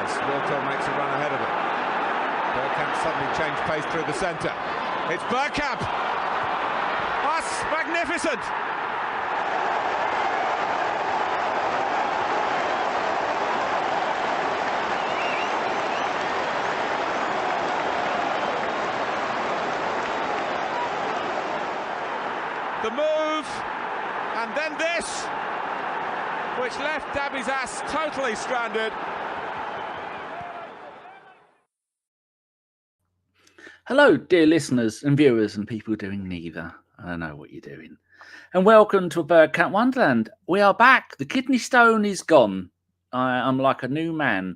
defence. Wilco makes a run ahead of it. Bergkamp suddenly changed pace through the centre. It's Bergkamp! That's magnificent! The move, and then this, which left Dabby's ass totally stranded. Hello, dear listeners and viewers and people doing neither. I don't know what you're doing. And welcome to a Bergkamp Wonderland. We are back. The kidney stone is gone. I'm like a new man.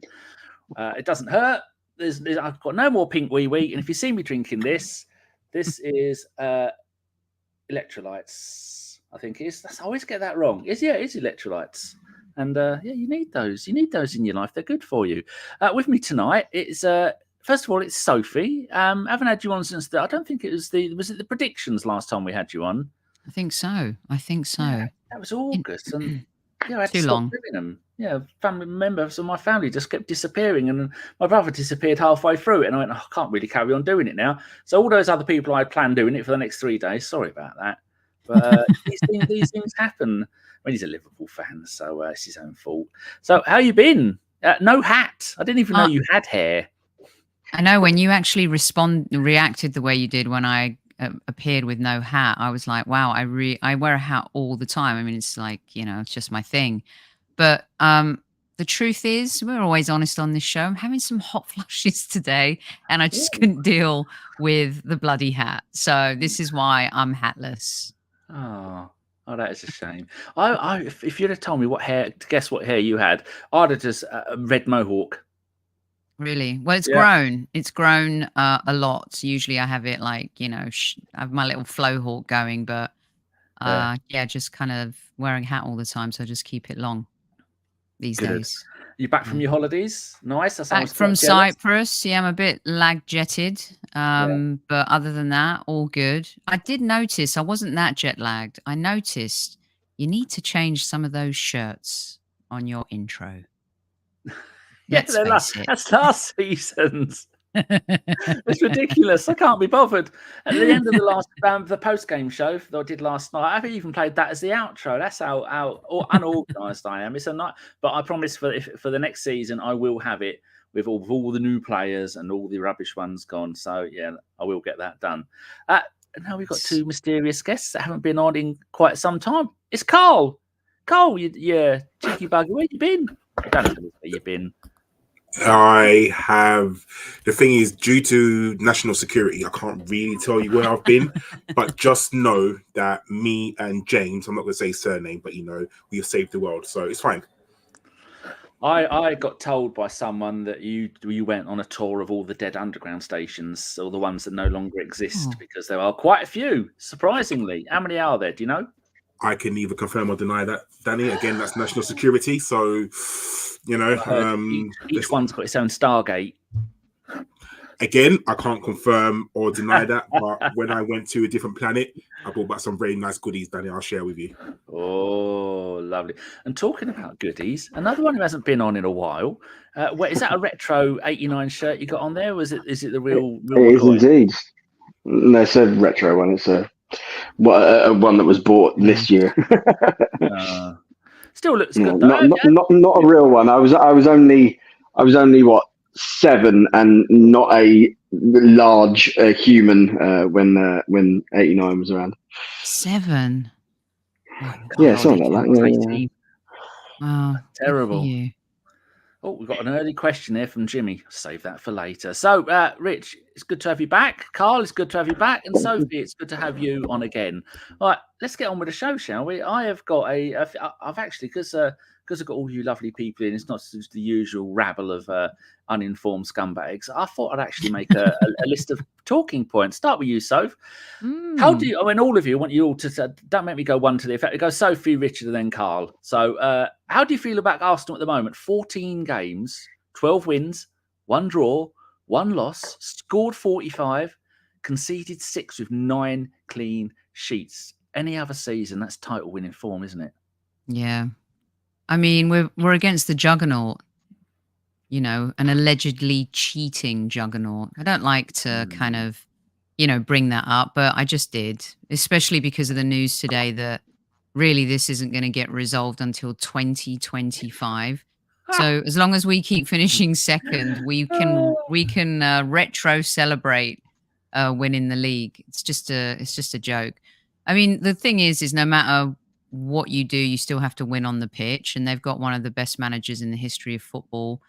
It doesn't hurt. I've got no more pink wee wee. And if you see me drinking this is electrolytes, I think it is. I always get that wrong. It is electrolytes. And you need those. You need those in your life. They're good for you. With me tonight, it's first of all, it's Sophie. Haven't had you on since I don't think it was was it the predictions last time we had you on? I think so. Yeah, that was August, and I had too to stop long. doing them. Yeah, family members of my family just kept disappearing, and my brother disappeared halfway through it, and I went, I can't really carry on doing it now. So all those other people I had planned doing it for the next 3 days. Sorry about that, but these things happen. I mean, he's a Liverpool fan, so it's his own fault. So how you been? No hat. I didn't even know you had hair. I know when you actually reacted the way you did when I appeared with no hat, I was like, wow, I wear a hat all the time. I mean, it's like, it's just my thing. But the truth is, we're always honest on this show. I'm having some hot flushes today, and I just couldn't deal with the bloody hat. So this is why I'm hatless. Oh, that is a shame. If you'd have told me guess what hair you had, I'd have just red mohawk. Really? Well, it's grown. It's grown a lot. Usually I have it like, I have my little flow hawk going, but just kind of wearing a hat all the time. So I just keep it long these days. You back from your holidays? Nice. Back from Cyprus. Yeah, I'm a bit lag jetted. But other than that, all good. I did notice I wasn't that jet lagged. I noticed you need to change some of those shirts on your intro. That's last season's. It's ridiculous. I can't be bothered. At the end of the last the post-game show that I did last night, I've even played that as the outro. That's how unorganised I am. It's a night, but I promise for the next season I will have it with all the new players and all the rubbish ones gone. So yeah, I will get that done. And now we've got two mysterious guests that haven't been on in quite some time. It's Karl. Karl, you cheeky bugger. Where you been? I don't know where you've been. I have. The thing is, due to national security, I can't really tell you where I've been, but just know that me and James, I'm not going to say surname, but we have saved the world, so it's fine. I got told by someone that you went on a tour of all the dead underground stations, or the ones that no longer exist, because there are quite a few, surprisingly. How many are there? Do you know? I can neither confirm or deny that, Danny. Again, that's national security, so each one's got its own Stargate. Again, I can't confirm or deny that, but when I went to a different planet, I brought back some very nice goodies, Danny. I'll share with you. Oh, lovely. And talking about goodies, another one who hasn't been on in a while. Is that a retro 89 shirt you got on there? Is it the real it is indeed. No, it's a retro one. It's a one that was bought this year. Still looks good. Not a real one. I was only what, 7 and not a large human when 89 was around. 7. Yeah, something like that. Yeah. Wow, terrible. Oh, we've got an early question here from Jimmy. Save that for later. So, Rich, it's good to have you back. Karl, it's good to have you back. And Sophie, it's good to have you on again. All right, let's get on with the show, shall we? I have got I've actually, because I've got all you lovely people in, it's not just the usual rabble of uninformed scumbags. I thought I'd actually make a list of talking points. Start with you, Soph. How do you, all of you, I want you all to, don't make me go one to the effect. It goes Sophie, Richard, and then Karl. So how do you feel about Arsenal at the moment? 14 games, 12 wins, 1 draw, 1 loss, scored 45, conceded 6 with 9 clean sheets. Any other season, that's title winning form, isn't it? Yeah. I mean, we're against the juggernaut. an allegedly cheating juggernaut. I don't like to kind of, bring that up, but I just did, especially because of the news today that really this isn't going to get resolved until 2025. So as long as we keep finishing second, we can retro celebrate winning the league. It's just a joke. I mean, the thing is no matter what you do, you still have to win on the pitch, and they've got one of the best managers in the history of football.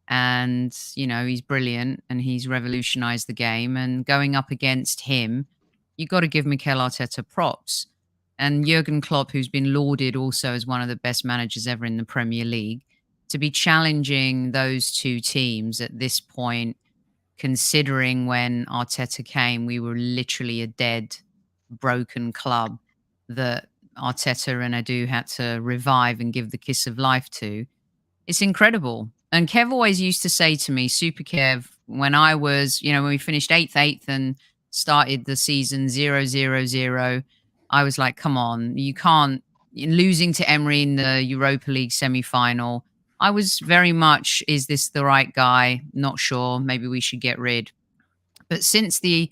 And, he's brilliant and he's revolutionized the game. And going up against him, you got to give Mikel Arteta props. And Jurgen Klopp, who's been lauded also as one of the best managers ever in the Premier League, to be challenging those two teams at this point, considering when Arteta came, we were literally a dead, broken club that Arteta and Edu had to revive and give the kiss of life to. It's incredible. And Kev always used to say to me, Super Kev, when I was, when we finished 8th and started the season 0-0-0, I was like, come on, you can't, losing to Emery in the Europa League semi-final. I was very much, is this the right guy? Not sure. Maybe we should get rid. But since the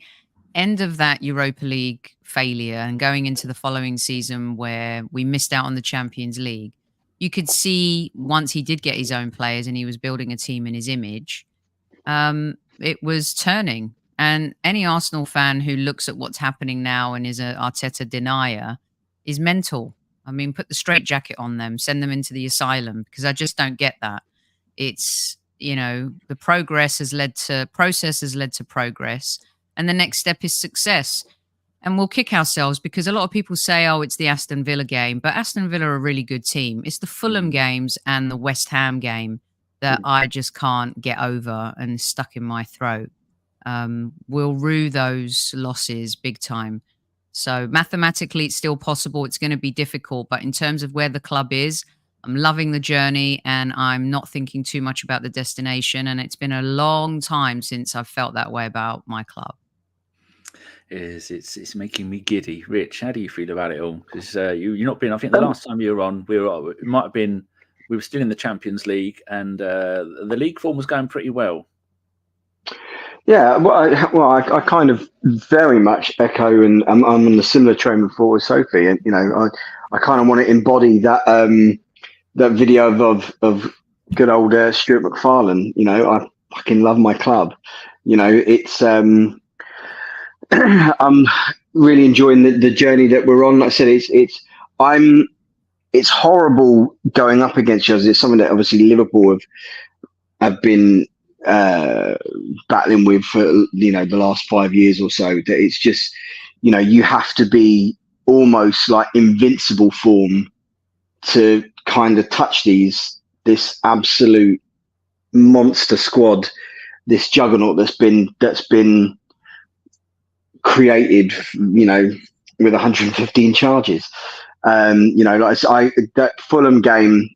end of that Europa League failure and going into the following season where we missed out on the Champions League, you could see once he did get his own players and he was building a team in his image, it was turning. And any Arsenal fan who looks at what's happening now and is an Arteta denier is mental. I mean, put the straitjacket on them, send them into the asylum, because I just don't get that. It's, the process has led to progress. And the next step is success. And we'll kick ourselves because a lot of people say, oh, it's the Aston Villa game. But Aston Villa are a really good team. It's the Fulham games and the West Ham game that I just can't get over and stuck in my throat. We'll rue those losses big time. So mathematically, it's still possible. It's going to be difficult. But in terms of where the club is, I'm loving the journey and I'm not thinking too much about the destination. And it's been a long time since I've felt that way about my club. It's making me giddy. Rich, how do you feel about it all? Because you've not been. I think the last time you were on, we were still in the Champions League, and the league form was going pretty well. Yeah, I kind of very much echo, and I'm on the similar train before with Sophie, and I kind of want to embody that that video of good old Stuart McFarlane. I fucking love my club. It's I'm really enjoying the journey that we're on. Like I said, it's horrible going up against us. It's something that obviously Liverpool have been battling with for the last 5 years or so. That it's just you have to be almost like invincible form to kind of touch this absolute monster squad, this juggernaut that's been created, with 115 charges. That Fulham game,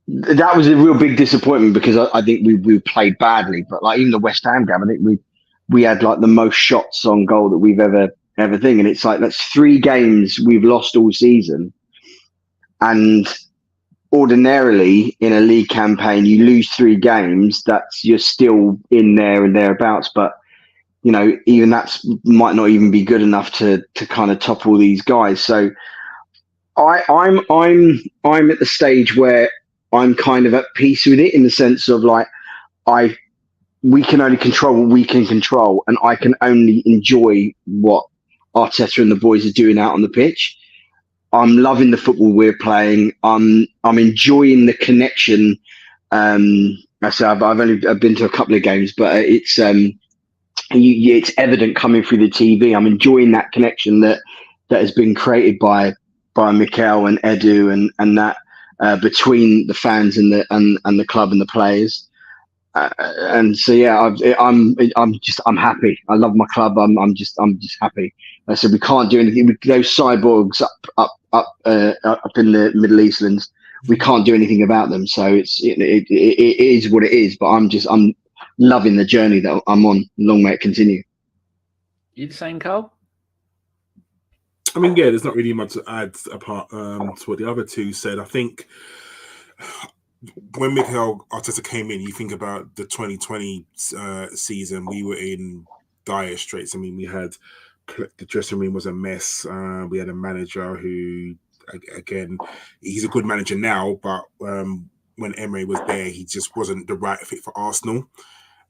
that was a real big disappointment because I think we played badly. But like even the West Ham game, I think we had like the most shots on goal that we've ever thing. And it's like that's 3 games we've lost all season. And ordinarily in a league campaign, you lose 3 games, you're still in there and thereabouts. But even that might not even be good enough to kind of topple these guys. So I'm at the stage where I'm kind of at peace with it in the sense of like we can only control what we can control, and I can only enjoy what Arteta and the boys are doing out on the pitch. I'm loving the football we're playing. I'm enjoying the connection. So I've been to a couple of games, but it's evident coming through the TV. I'm enjoying that connection that has been created by Mikel and Edu and that between the fans and the club and the players. And so I'm happy. I love my club. I'm just happy. So we can't do anything with those cyborgs up in the Middle Eastlands. We can't do anything about them. So it is what it is. But I'm loving the journey that I'm on. Long may it continue. You the same, Karl? I mean, yeah, there's not really much to add apart to what the other two said. I think when Mikel Arteta came in, you think about the 2020 season, we were in dire straits. I mean, we had the dressing room was a mess. We had a manager who, again, he's a good manager now, but when Emery was there, he just wasn't the right fit for Arsenal.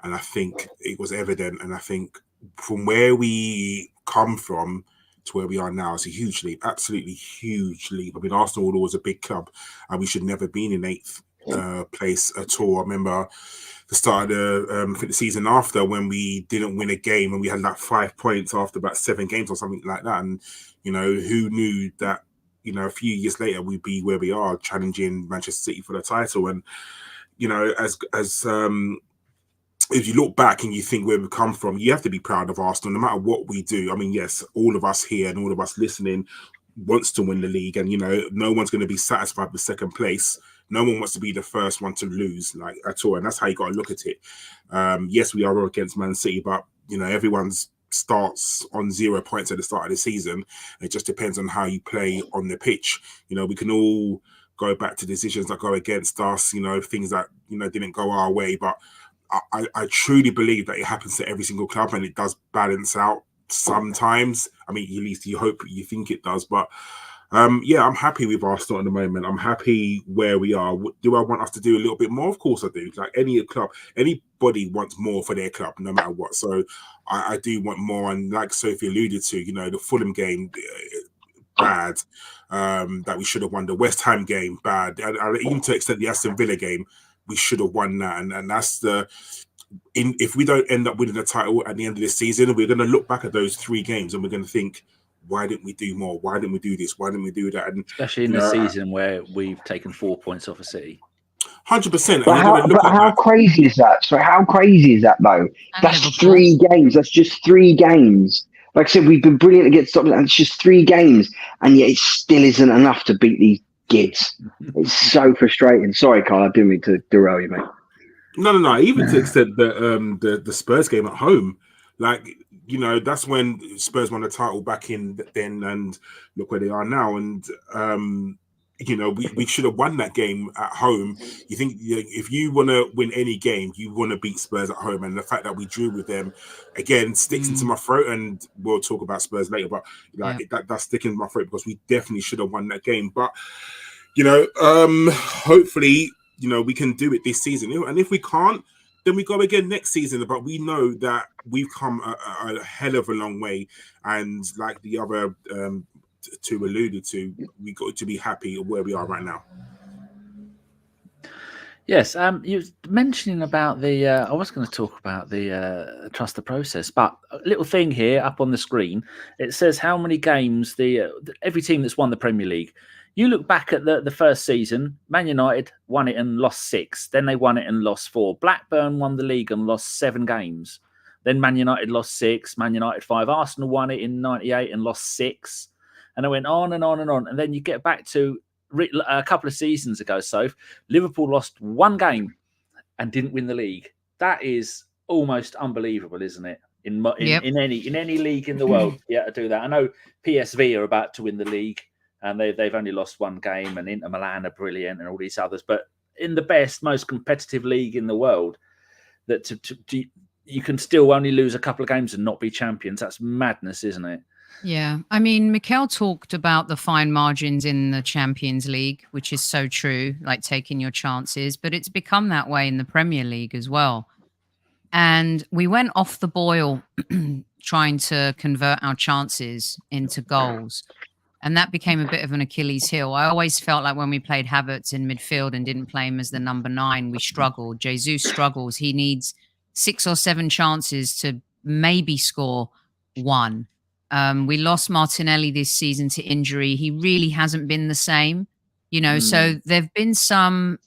And I think it was evident. And I think from where we come from to where we are now, it's a huge leap, absolutely huge leap. I mean, Arsenal was always a big club, and we should never been in 8th place at all. I remember the start of the season after, when we didn't win a game and we had like 5 points after about 7 games or something like that. And, you know, who knew that, you know, a few years later we'd be where we are, challenging Manchester City for the title. And, you know, as if you look back and you think where we've come from, you have to be proud of Arsenal, no matter what we do. I mean, yes, all of us here and all of us listening wants to win the league, and, you know, no one's going to be satisfied with 2nd place. No one wants to be the first one to lose, like, at all. And that's how you got to look at it. Yes, we are against Man City, but, you know, everyone's starts on 0 points at the start of the season. It just depends on how you play on the pitch. You know, we can all go back to decisions that go against us, you know, things that, you know, didn't go our way. But I truly believe that it happens to every single club, and it does balance out sometimes. I mean, at least you hope, you think it does. But yeah, I'm happy with Arsenal at the moment. I'm happy where we are. Do I want us to do a little bit more? Of course I do. Like any club, anybody wants more for their club, no matter what. So I do want more. And like Sophie alluded to, you know, the Fulham game, bad. That we should have won. The West Ham game, bad. And even to extent the Aston Villa game, we should have won that. And that's if we don't end up winning the title at the end of this season, we're going to look back at those 3 games and we're going to think, why didn't we do more? Why didn't we do this? Why didn't we do that? And especially in the season where we've taken 4 points off a City. 100%. But how crazy is that? So how crazy is that, though? That's 3 games. That's just 3 games. Like I said, we've been brilliant against Scotland, and it's just 3 games, and yet it still isn't enough to beat these kids. It's so frustrating. Sorry, Karl, I didn't mean to derail you, mate. No. Even to the extent that the Spurs game at home, like, you know, that's when Spurs won the title back in then, and look where they are now. And you know, we should have won that game at home. You think, if you want to win any game, you want to beat Spurs at home. And the fact that we drew with them, again, sticks into my throat. And we'll talk about Spurs later, but like that's sticking in my throat, because we definitely should have won that game. But, you know, hopefully, you know, we can do it this season. And if we can't, then we go again next season. But we know that we've come a hell of a long way. And like the other two alluded to, we got to be happy where we are right now. Yes, you were mentioning about the. I was going to talk about the trust the process, but a little thing here up on the screen. It says how many games every team that's won the Premier League. You look back at the first season, Man United won it and lost 6. Then they won it and lost 4. Blackburn won the league and lost 7 games. Then Man United lost 6. Man United 5. Arsenal won it in '98 and lost 6. And it went on and on and on. And then you get back to a couple of seasons ago, Soph, Liverpool lost 1 game and didn't win the league. That is almost unbelievable, isn't it? In any league in the world, to do that. I know PSV are about to win the league, and they've only lost 1 game, and Inter Milan are brilliant, and all these others. But in the best, most competitive league in the world, that you can still only lose a couple of games and not be champions. That's madness, isn't it? Yeah. I mean, Mikel talked about the fine margins in the Champions League, which is so true, like taking your chances, but it's become that way in the Premier League as well. And we went off the boil trying to convert our chances into goals. And that became a bit of an Achilles heel. I always felt like when we played Havertz in midfield and didn't play him as the number 9, we struggled. Jesus struggles. He needs 6 or 7 chances to maybe score 1. We lost Martinelli this season to injury. He really hasn't been the same, you know. So there've been some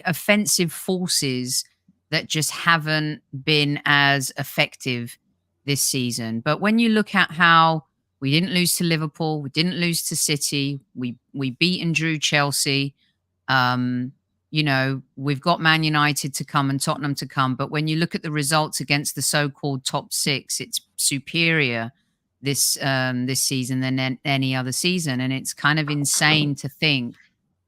offensive forces that just haven't been as effective this season. But when you look at how we didn't lose to Liverpool, we didn't lose to City, we beat and drew Chelsea, you know, we've got Man United to come and Tottenham to come. But when you look at the results against the so-called top 6, it's superior this season than any other season. And it's kind of insane to think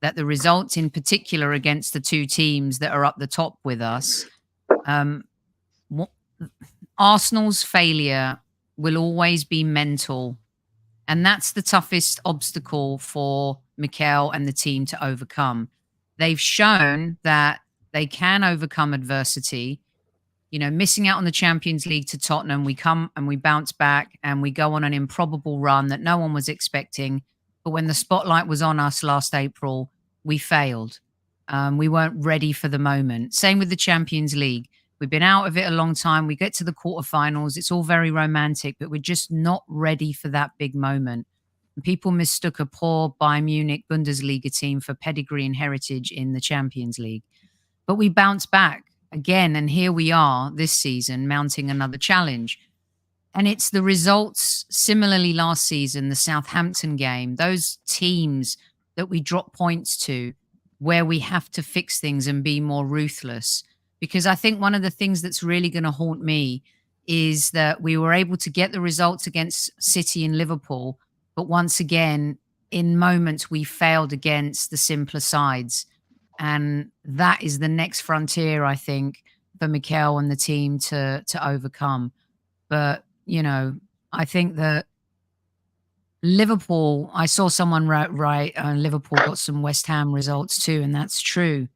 that the results in particular against the two teams that are up the top with us, Arsenal's failure will always be mental. And that's the toughest obstacle for Mikel and the team to overcome. They've shown that they can overcome adversity. You know, missing out on the Champions League to Tottenham, we come and we bounce back and we go on an improbable run that no one was expecting. But when the spotlight was on us last April, we failed. We weren't ready for the moment. Same with the Champions League. We've been out of it a long time. We get to the quarterfinals. It's all very romantic, but we're just not ready for that big moment. And people mistook a poor Bayern Munich Bundesliga team for pedigree and heritage in the Champions League. But we bounced back again, and here we are this season mounting another challenge. And it's the results, similarly last season, the Southampton game, those teams that we drop points to where we have to fix things and be more ruthless. Because I think one of the things that's really going to haunt me is that we were able to get the results against City and Liverpool, but once again, in moments, we failed against the simpler sides. And that is the next frontier, I think, for Mikel and the team to overcome. But, you know, I think that Liverpool, I saw someone write Liverpool got some West Ham results too, and that's true.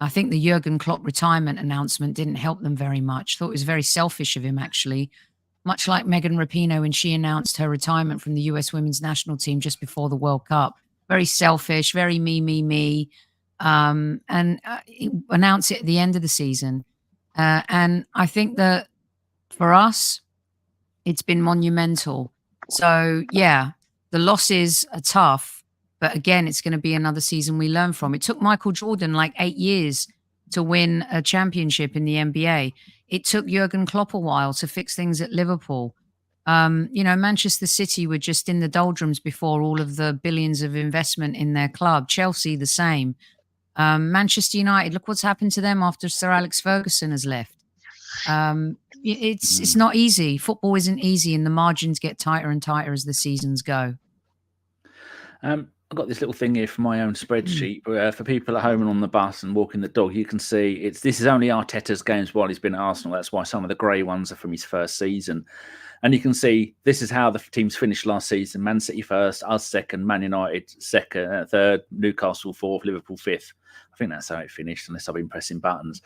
I think the Jurgen Klopp retirement announcement didn't help them very much. Thought it was very selfish of him, actually. Much like Megan Rapinoe when she announced her retirement from the US women's national team just before the World Cup. Very selfish, very me. And announce it at the end of the season. And I think that for us, it's been monumental. So, yeah, the losses are tough. But again, it's going to be another season we learn from. It took Michael Jordan like 8 years to win a championship in the NBA. It took Jurgen Klopp a while to fix things at Liverpool. You know, Manchester City were just in the doldrums before all of the billions of investment in their club. Chelsea, the same. Manchester United, look what's happened to them after Sir Alex Ferguson has left. It's not easy. Football isn't easy, and the margins get tighter and tighter as the seasons go. I've got this little thing here for my own spreadsheet. For people at home and on the bus and walking the dog, you can see this is only Arteta's games while he's been at Arsenal. That's why some of the grey ones are from his first season. And you can see this is how the teams finished last season. Man City first, us second, Man United second, third, Newcastle fourth, Liverpool fifth. I think that's how it finished, unless I've been pressing buttons.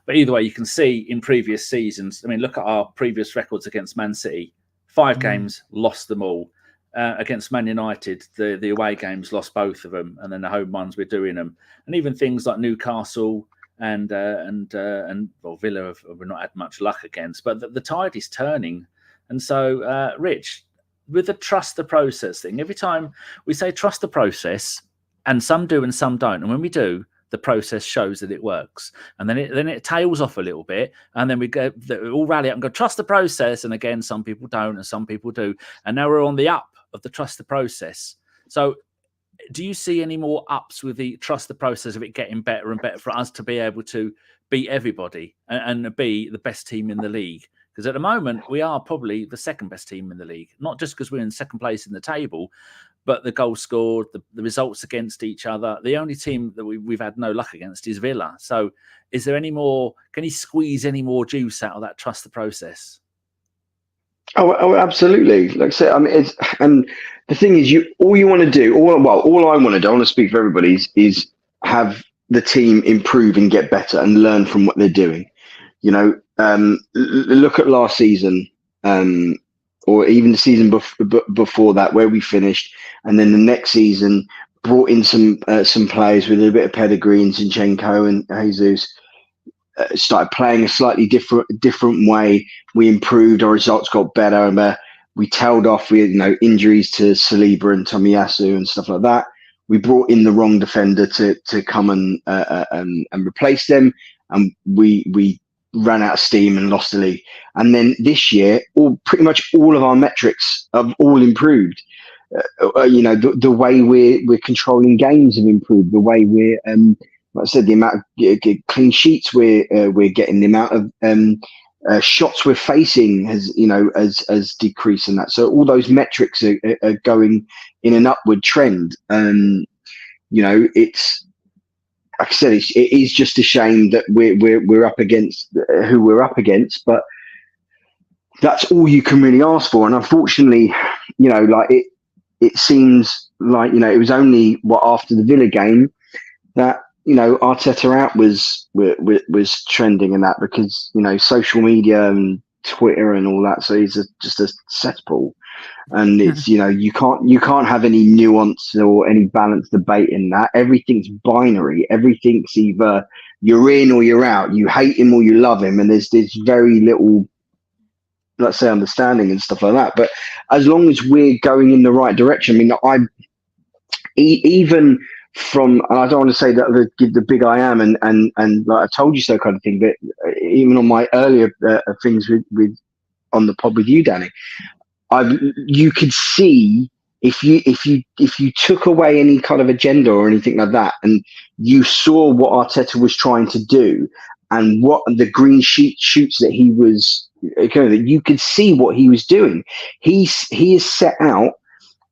But either way, you can see in previous seasons, I mean, look at our previous records against Man City. 5 games, lost them all. Against Man United, the away games, lost both of them, and then the home ones, we're doing them. And even things like Newcastle and Villa, we're not had much luck against. But the tide is turning. And so, Rich, with the trust the process thing, every time we say trust the process, and some do and some don't. And when we do, the process shows that it works. And then it tails off a little bit. And then we all rally up and go, trust the process. And again, some people don't and some people do. And now we're on the up of the trust the process. So do you see any more ups with the trust the process of it getting better and better for us to be able to beat everybody and be the best team in the league? Because at the moment, we are probably the second best team in the league, not just because we're in second place in the table, but the goals scored, the results against each other. The only team that we've had no luck against is Villa. So is there any more, can he squeeze any more juice out of that trust the process? Oh, absolutely. Like I said, I mean, and the thing is, all you want to do, all I want to do, I want to speak for everybody, is have the team improve and get better and learn from what they're doing. You know, look at last season, or even the season before that, where we finished, and then the next season brought in some players with a bit of pedigree, and Zinchenko and Jesus. Started playing a slightly different way. We improved. Our results got better, and we tailed off with injuries to Saliba and Tomiyasu and stuff like that. We brought in the wrong defender to come and replace them, and we ran out of steam and lost the league. And then this year, pretty much all of our metrics have all improved. The way we're controlling games have improved. The way we're like I said, the amount of clean sheets we're getting, the amount of shots we're facing has decreased, and that. So all those metrics are going in an upward trend. it's like I said, it is just a shame that we're up against who we're up against, but that's all you can really ask for. And unfortunately, like it seems like it was only after the Villa game that Arteta out was trending and that, because social media and Twitter and all that, so he's just a cesspool. And it's you can't have any nuance or any balanced debate in that. Everything's binary. Everything's either you're in or you're out. You hate him or you love him, and there's very little, let's say, understanding and stuff like that. But as long as we're going in the right direction, I mean, even from, and I don't want to say that the big I am and like I told you so kind of thing, but even on my earlier things with on the pod with you, Danny, you could see if you took away any kind of agenda or anything like that, and you saw what Arteta was trying to do and what the green shoots that he was, you could see what he was doing. He is set out.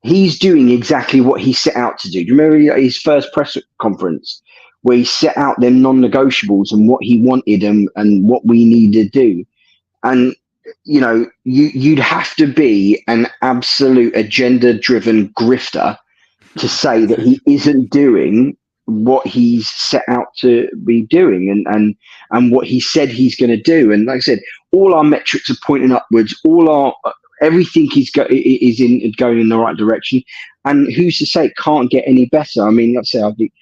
He's doing exactly what he set out to do. Do you remember his first press conference where he set out them non-negotiables and what he wanted and what we needed to do? And you'd have to be an absolute agenda-driven grifter to say that he isn't doing what he's set out to be doing and what he said he's going to do. And like I said, all our metrics are pointing upwards. Everything is going in the right direction. And who's to say it can't get any better? I mean, let's say I think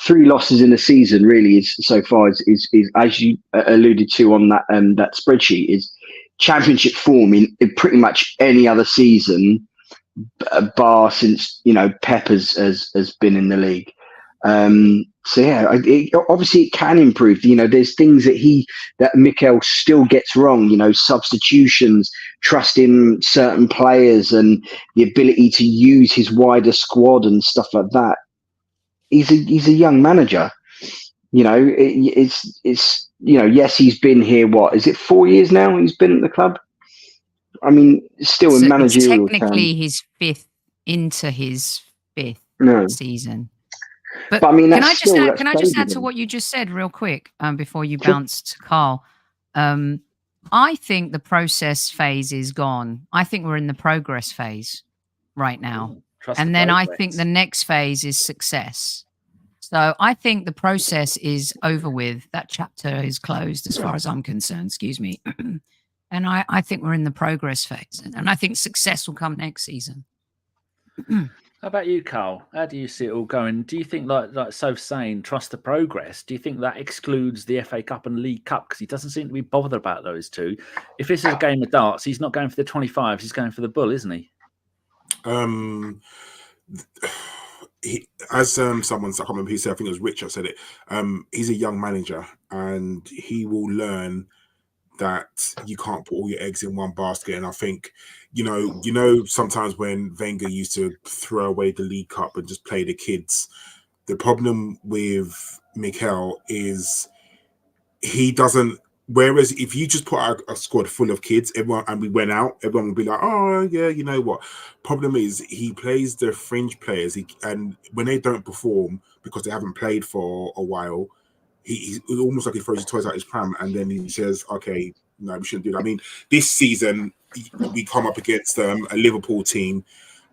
3 losses in the season really is so far is as you alluded to on that spreadsheet, is championship form in pretty much any other season bar since Pep has been in the league. So yeah, obviously it can improve. There's things that Mikel still gets wrong. Substitutions, trusting certain players, and the ability to use his wider squad and stuff like that. He's a young manager. It's yes, he's been here. What is it? 4 years now. He's been at the club. I mean, still in managerial it's technically his 5th into his 5th season. But I mean, can I just add to what you just said real quick before you bounce to Karl? I think the process phase is gone. I think we're in the progress phase right now. And then I think the next phase is success. So I think the process is over with. That chapter is closed as far as I'm concerned, excuse me. And I think we're in the progress phase. And I think success will come next season. How about you, Karl? How do you see it all going? Do you think, like Soph's saying, trust the progress? Do you think that excludes the FA Cup and League Cup? Because he doesn't seem to be bothered about those two. If this is a game of darts, he's not going for the 25s. He's going for the bull, isn't he? As someone, I can't remember who said, I think it was Richard said it. He's a young manager, and he will learn that you can't put all your eggs in one basket. And I think, sometimes when Wenger used to throw away the League Cup and just play the kids, the problem with Mikel is he doesn't. Whereas if you just put out a squad full of kids, and we went out, everyone would be like, oh yeah, you know what? Problem is he plays the fringe players, and when they don't perform because they haven't played for a while, he's almost like he throws his toys out his pram, and then he says, okay, no, we shouldn't do that. I mean, this season we come up against a Liverpool team,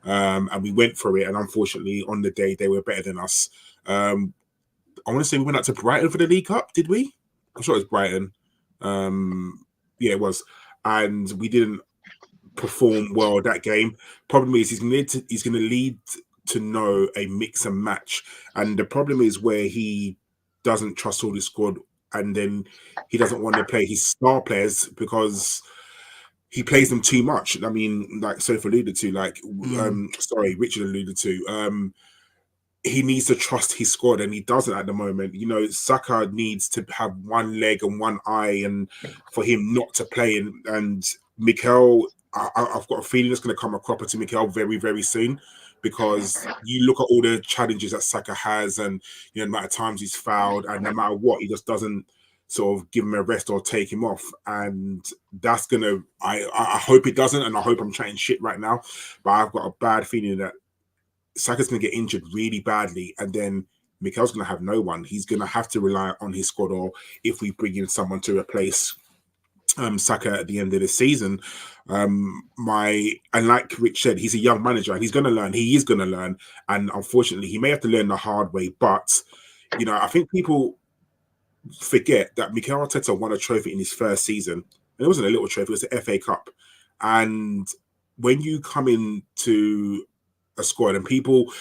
and we went for it, and unfortunately on the day they were better than us. I want to say we went out to Brighton for the League Cup, did we? I'm sure it was Brighton. Yeah, it was, and we didn't perform well that game. Problem is he's going to lead to know a mix and match, and the problem is where he doesn't trust all his squad, and then he doesn't want to play his star players because he plays them too much. I mean, like Sophie alluded to, Richard alluded to. He needs to trust his squad, and he doesn't at the moment. Saka needs to have one leg and one eye, and for him not to play. And Mikel, I've got a feeling it's going to come a cropper to Mikel very, very soon, because you look at all the challenges that Saka has, and the amount of times he's fouled, and no matter what, he just doesn't sort of give him a rest or take him off. And that's gonna. I hope it doesn't, and I hope I'm chatting shit right now, but I've got a bad feeling that Saka's going to get injured really badly, and then Mikel's going to have no one. He's going to have to rely on his squad, or if we bring in someone to replace Saka at the end of the season. And like Rich said, he's a young manager and he's going to learn. He is going to learn, and unfortunately, he may have to learn the hard way. But I think people forget that Mikel Arteta won a trophy in his first season, and it wasn't a little trophy; it was the FA Cup. And when you come into a squad, and people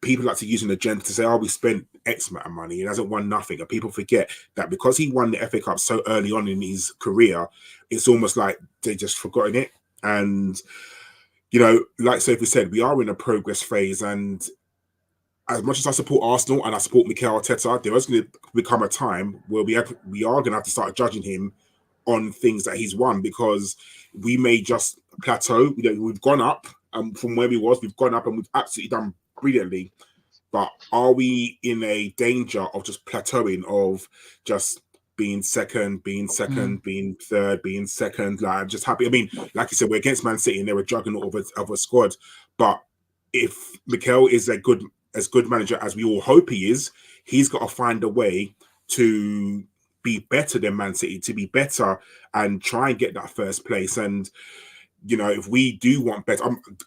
like to use an agenda to say, "Oh, we spent X amount of money," and hasn't won nothing. And people forget that because he won the FA Cup so early on in his career, it's almost like they just forgotten it. And like Sophie said, we are in a progress phase. And as much as I support Arsenal and I support Mikel Arteta, there is going to become a time where we are going to have to start judging him on things that he's won, because we may just plateau. We've gone up from where we was. We've gone up and we've absolutely done brilliantly, but are we in a danger of just plateauing, of just being second, being third, being second? Like, I'm just happy. I mean, like you said, we're against Man City and they're a juggernaut of a squad. But if Mikel is as good manager as we all hope he is, he's got to find a way to be better than Man City, to be better and try and get that first place. And if we do want better,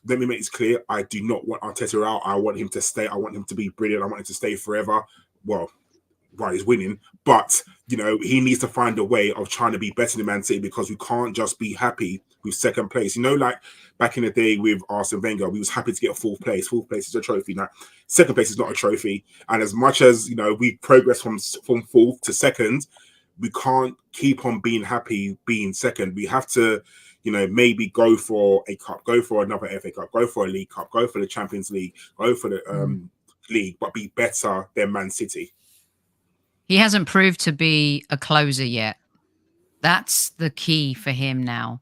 let me make this clear. I do not want Arteta out. I want him to stay. I want him to be brilliant. I want him to stay forever. Well, while he's winning. But, he needs to find a way of trying to be better than Man City, because we can't just be happy with second place. Like back in the day with Arsene Wenger, we was happy to get a fourth place. Fourth place is a trophy. Now, second place is not a trophy. And as much as, we progress from fourth to second, we can't keep on being happy being second. We have to maybe go for a cup, go for another FA Cup, go for a League Cup, go for the Champions League, go for the league, but be better than Man City. He hasn't proved to be a closer yet. That's the key for him now.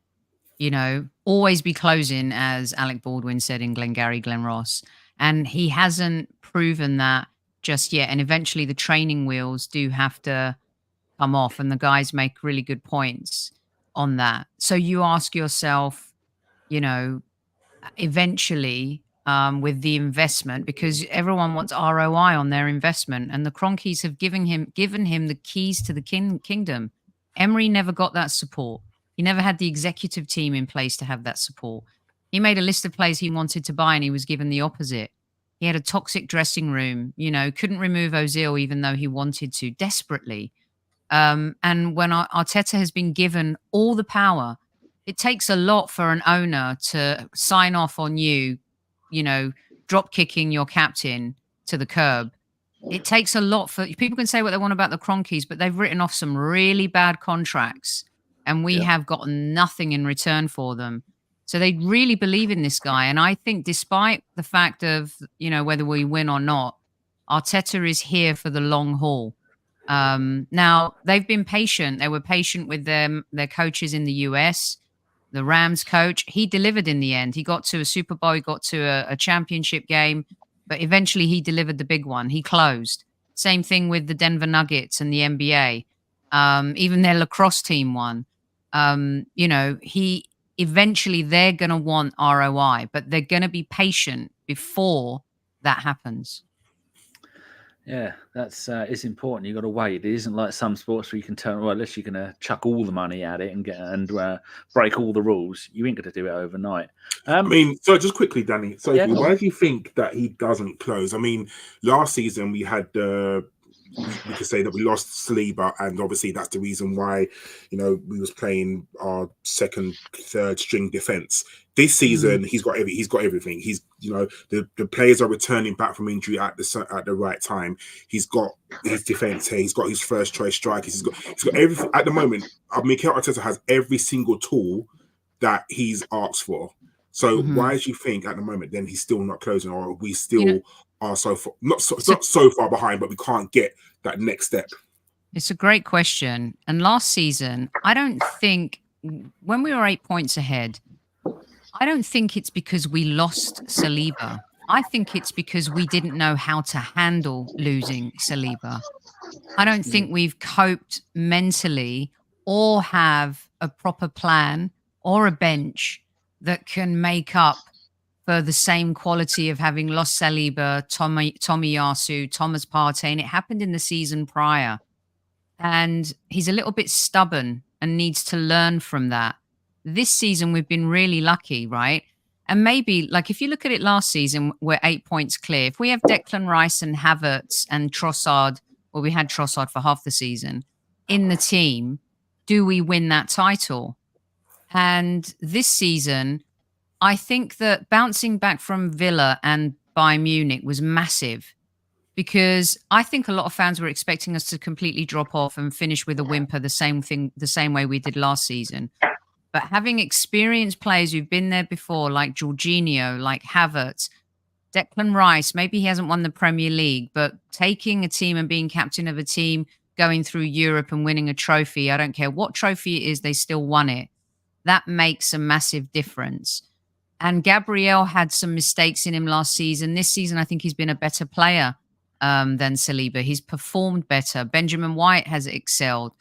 Always be closing, as Alec Baldwin said in Glengarry Glen Ross. And he hasn't proven that just yet. And eventually the training wheels do have to come off, and the guys make really good points on that. So you ask yourself, eventually with the investment, because everyone wants ROI on their investment, and the Cronkies have given him the keys to the kingdom. Emery never got that support. He never had the executive team in place to have that support. He made a list of players he wanted to buy and he was given the opposite. He had a toxic dressing room, couldn't remove Ozil even though he wanted to desperately. And when Arteta has been given all the power, it takes a lot for an owner to sign off on drop kicking your captain to the curb. It takes a lot for people can say what they want about the Cronkies, but they've written off some really bad contracts and we have gotten nothing in return for them. So they really believe in this guy. And I think despite the fact of, whether we win or not, Arteta is here for the long haul. Now, they've been patient. They were patient with their coaches in the US. The Rams coach, he delivered in the end. He got to a Super Bowl, he got to a championship game, but eventually he delivered the big one. He closed. Same thing with the Denver Nuggets and the NBA. Even their lacrosse team won. Eventually they're going to want ROI, but they're going to be patient before that happens. Yeah, that's it's important. You've got to wait. It isn't like some sports where you can turn, unless you're going to chuck all the money at it and break all the rules. You ain't going to do it overnight. So just quickly, Danny. So why do you think that he doesn't close? I mean, last season we had we could say that we lost Saliba, and obviously that's the reason why we was playing our second, third string defense. This season he's got everything. He's the players are returning back from injury at the right time. He's got his defense here. He's got his first choice strikers. He's got everything at the moment. Mikel Arteta has every single tool that he's asked for. So why do you think at the moment then he's still not closing, or we still are not so far behind, but we can't get that next step? It's a great question. And last season, I don't think when we were 8 points ahead, I don't think it's because we lost Saliba. I think it's because we didn't know how to handle losing Saliba. I don't think we've coped mentally or have a proper plan or a bench that can make up for the same quality of having lost Saliba, Tomiyasu, Thomas Partey, and it happened in the season prior. And he's a little bit stubborn and needs to learn from that. This season, we've been really lucky, right? And maybe, like, if you look at it last season, we're 8 points clear. If we have Declan Rice and Havertz and Trossard, well, we had Trossard for half the season, in the team, do we win that title? And this season, I think that bouncing back from Villa and Bayern Munich was massive, because I think a lot of fans were expecting us to completely drop off and finish with a whimper, the same way we did last season. But having experienced players who've been there before, like Jorginho, like Havertz, Declan Rice, maybe he hasn't won the Premier League, but taking a team and being captain of a team, going through Europe and winning a trophy, I don't care what trophy it is, they still won it. That makes a massive difference. And Gabriel had some mistakes in him last season. This season, I think he's been a better player than Saliba. He's performed better. Benjamin White has excelled.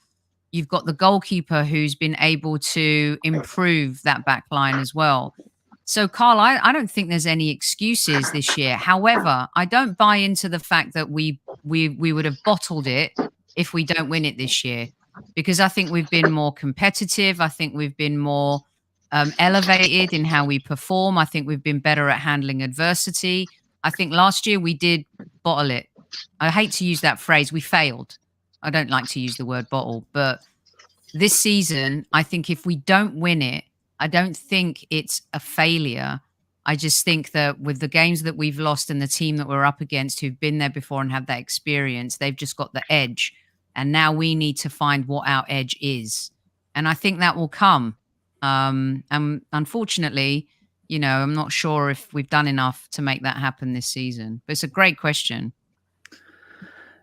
You've got the goalkeeper who's been able to improve that back line as well. So, Karl, I don't think there's any excuses this year. However, I don't buy into the fact that we would have bottled it if we don't win it this year, because I think we've been more competitive. I think we've been more elevated in how we perform. I think we've been better at handling adversity. I think last year we did bottle it. I hate to use that phrase. We failed. I don't like to use the word bottle, but this season, I think if we don't win it, I don't think it's a failure. I just think that with the games that we've lost and the team that we're up against who've been there before and have that experience, they've just got the edge. And now we need to find what our edge is. And I think that will come. And unfortunately, I'm not sure if we've done enough to make that happen this season. But it's a great question.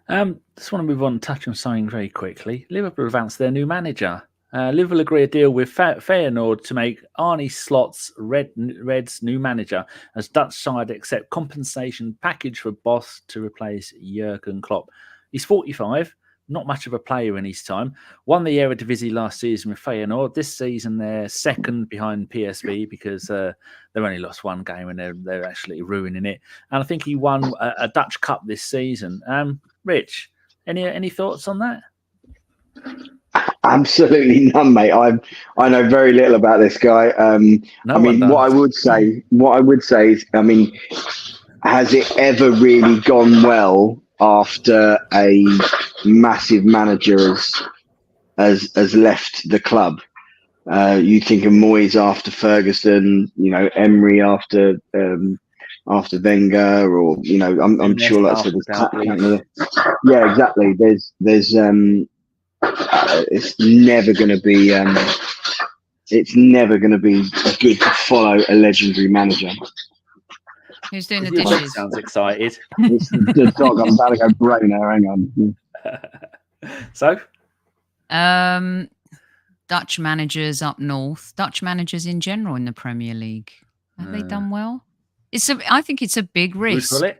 Just want to move on and touch on something very quickly. Liverpool announced their new manager. Liverpool agree a deal with Feyenoord to make Arne Slot's Reds new manager, as Dutch side accept compensation package for Boss to replace Jurgen Klopp. He's 45, not much of a player in his time. Won the Eredivisie last season with Feyenoord. This season they're second behind PSV because they've only lost one game and they're actually ruining it. And I think he won a Dutch Cup this season. Rich, any thoughts on that? Absolutely none, mate. I know very little about this guy. What I would say is, has it ever really gone well after a massive manager has left the club? You think of Moyes after Ferguson, Emery after Wenger, or I'm sure that's yeah, exactly. There's it's never going to be good to follow a legendary manager. Who's doing the dishes? Sounds excited. It's the dog. I'm about to go brain there. Hang on. So, Dutch managers up north, Dutch managers in general in the Premier League, have they done well? I think it's a big risk. Bruce Willis?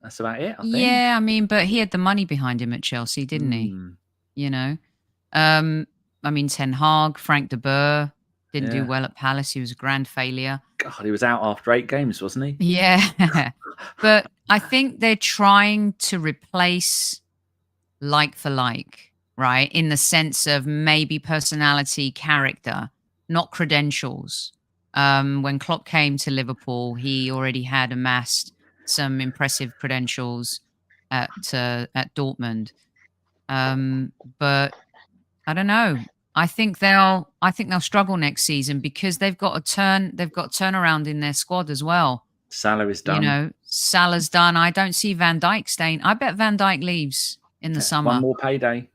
That's about it, I think. Yeah, but he had the money behind him at Chelsea, didn't he? Ten Hag, Frank de Boer didn't do well at Palace. He was a grand failure. God, he was out after 8 games, wasn't he? Yeah. But I think they're trying to replace like for like, right? In the sense of maybe personality, character, not credentials. When Klopp came to Liverpool, he already had amassed some impressive credentials at Dortmund. But I don't know. I think they'll struggle next season because they've got turnaround in their squad as well. Salah is done. Salah's done. I don't see Van Dijk staying. I bet Van Dijk leaves in the summer. One more payday.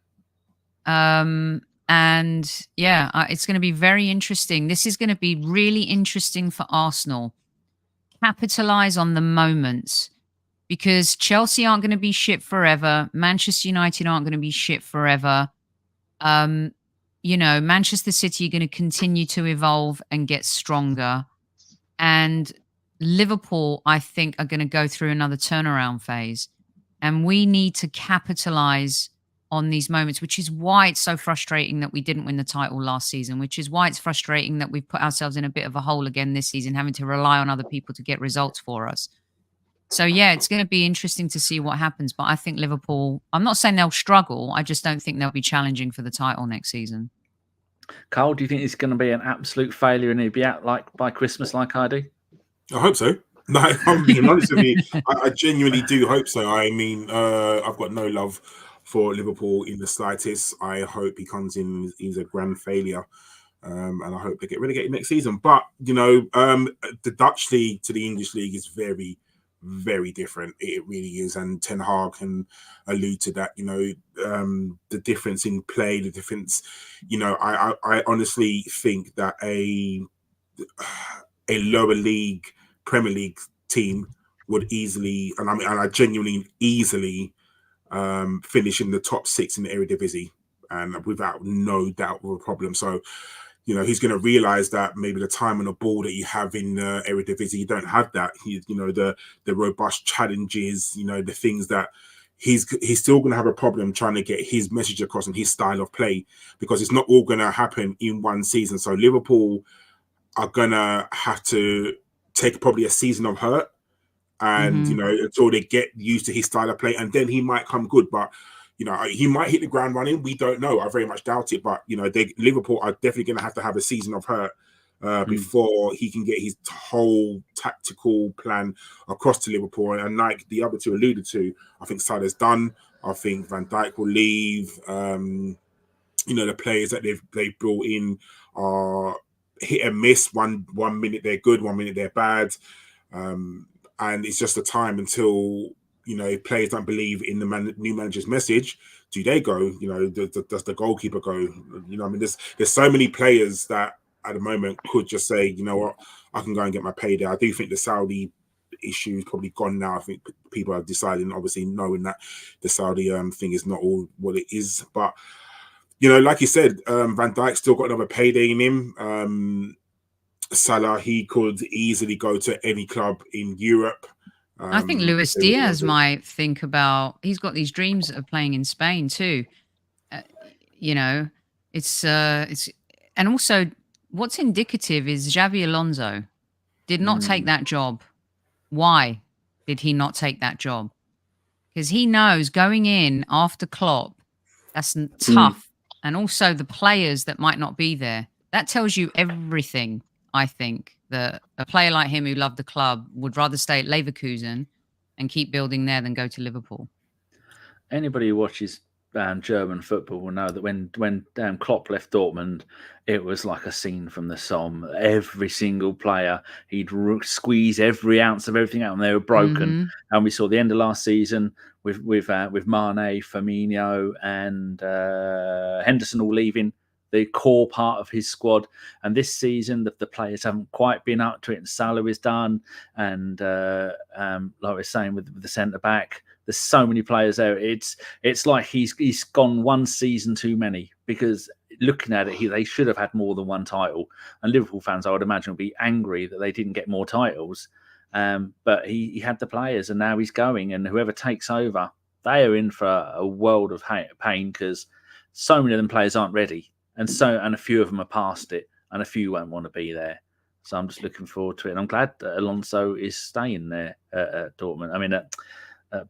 And yeah, it's going to be very interesting. This is going to be really interesting for Arsenal. Capitalize on the moments, because Chelsea aren't going to be shit forever. Manchester United aren't going to be shit forever. Manchester City are going to continue to evolve and get stronger. And Liverpool, I think, are going to go through another turnaround phase. And we need to capitalize on these moments, which is why it's so frustrating that we didn't win the title last season, which is why it's frustrating that we've put ourselves in a bit of a hole again this season, having to rely on other people to get results for us. So, yeah, it's going to be interesting to see what happens. But I think Liverpool, I'm not saying they'll struggle. I just don't think they'll be challenging for the title next season. Karl, do you think it's going to be an absolute failure and he'll be out like by Christmas like I do? I hope so. No, I'm being honest with you. I genuinely do hope so. I mean, I've got no love for Liverpool in the slightest. I hope he comes in, he's a grand failure. And I hope they get relegated next season. But, the Dutch league to the English league is very, very different. It really is. And Ten Hag can allude to that, the difference in play, the difference, I honestly think that a lower league, Premier League team would easily, and I genuinely easily finish in the top 6 in the Eredivisie, and without no doubt of a problem. So, he's going to realise that maybe the time on the ball that you have in the Eredivisie, you don't have that. The robust challenges, the things that he's still going to have a problem trying to get his message across and his style of play, because it's not all going to happen in one season. So Liverpool are going to have to take probably a season of hurt, and until they get used to his style of play, and then he might come good. But he might hit the ground running. We don't know. I very much doubt it. But Liverpool are definitely going to have a season of hurt before he can get his whole tactical plan across to Liverpool. And like the other two alluded to, I think Salah's done. I think Van Dijk will leave. The players that they've brought in are hit and miss. One minute they're good, 1 minute they're bad, and it's just a time until players don't believe in the new manager's message. Do they go? Does the goalkeeper go? There's so many players that at the moment could just say, you know what, I can go and get my payday. I do think the Saudi issue is probably gone now. I think people are deciding, obviously knowing that the Saudi thing is not all what it is, but. Like you said, Van Dijk still got another payday in him. Salah, he could easily go to any club in Europe. I think Luis Diaz might think about. He's got these dreams of playing in Spain too. It's and also what's indicative is Xabi Alonso did not take that job. Why did he not take that job? Because he knows going in after Klopp, that's tough. And also the players that might not be there. That tells you everything, I think, that a player like him who loved the club would rather stay at Leverkusen and keep building there than go to Liverpool. Anybody who watches German football will know that when Klopp left Dortmund, it was like a scene from the Somme. Every single player, he'd squeeze every ounce of everything out, and they were broken. And we saw the end of last season with Mane, Firmino, and Henderson all leaving the core part of his squad. And this season, the players haven't quite been up to it. And Salah is done, and like we're saying with the centre back, there's so many players there. It's like he's gone one season too many, because looking at it, they should have had more than one title. And Liverpool fans, I would imagine, will be angry that they didn't get more titles. But he had the players, and now he's going. And whoever takes over, they are in for a world of pain, because so many of them players aren't ready, and a few of them are past it, and a few won't want to be there. So I'm just looking forward to it. And I'm glad that Alonso is staying there at Dortmund. I mean, at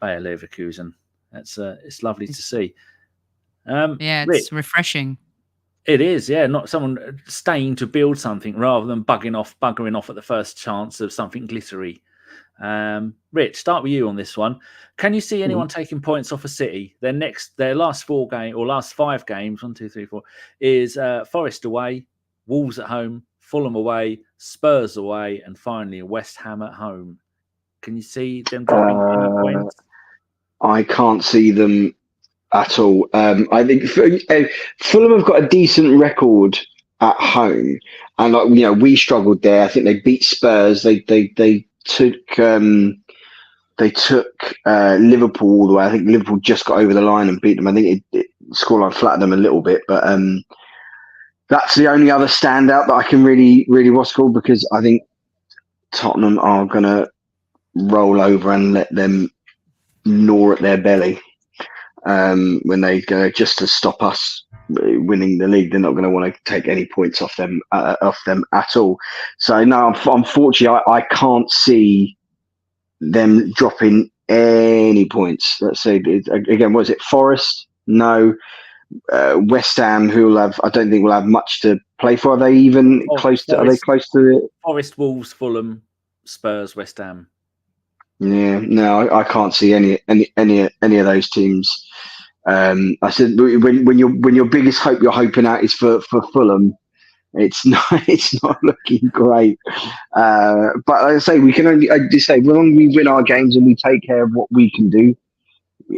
Bayer Leverkusen. It's lovely to see. Yeah, it's refreshing. It is, yeah. Not someone staying to build something rather than buggering off at the first chance of something glittery. Rich, start with you on this one. Can you see anyone taking points off a City? Their last 5 games, 1, 2, 3, 4, is Forest away, Wolves at home, Fulham away, Spurs away, and finally West Ham at home. Can you see them dropping any points? I can't see them at all. I think Fulham have got a decent record at home, and we struggled there. I think they beat Spurs. They took Liverpool all the way. I think Liverpool just got over the line and beat them. I think it scoreline flattered them a little bit, but that's the only other standout that I can really what's called, because I think Tottenham are gonna roll over and let them gnaw at their belly. when they go just to stop us winning the league. They're not going to want to take any points off them at all. So no, unfortunately, I can't see them dropping any points. Let's say again, was it Forest? No. West Ham, I don't think will have much to play for. Are they even close to? Are they close to it? Forest, Wolves, Fulham, Spurs, West Ham. Yeah, no, I can't see any of those teams. I said when your biggest hope you're hoping out is for Fulham, it's not looking great. But like I say, I just say, as long as we win our games and we take care of what we can do,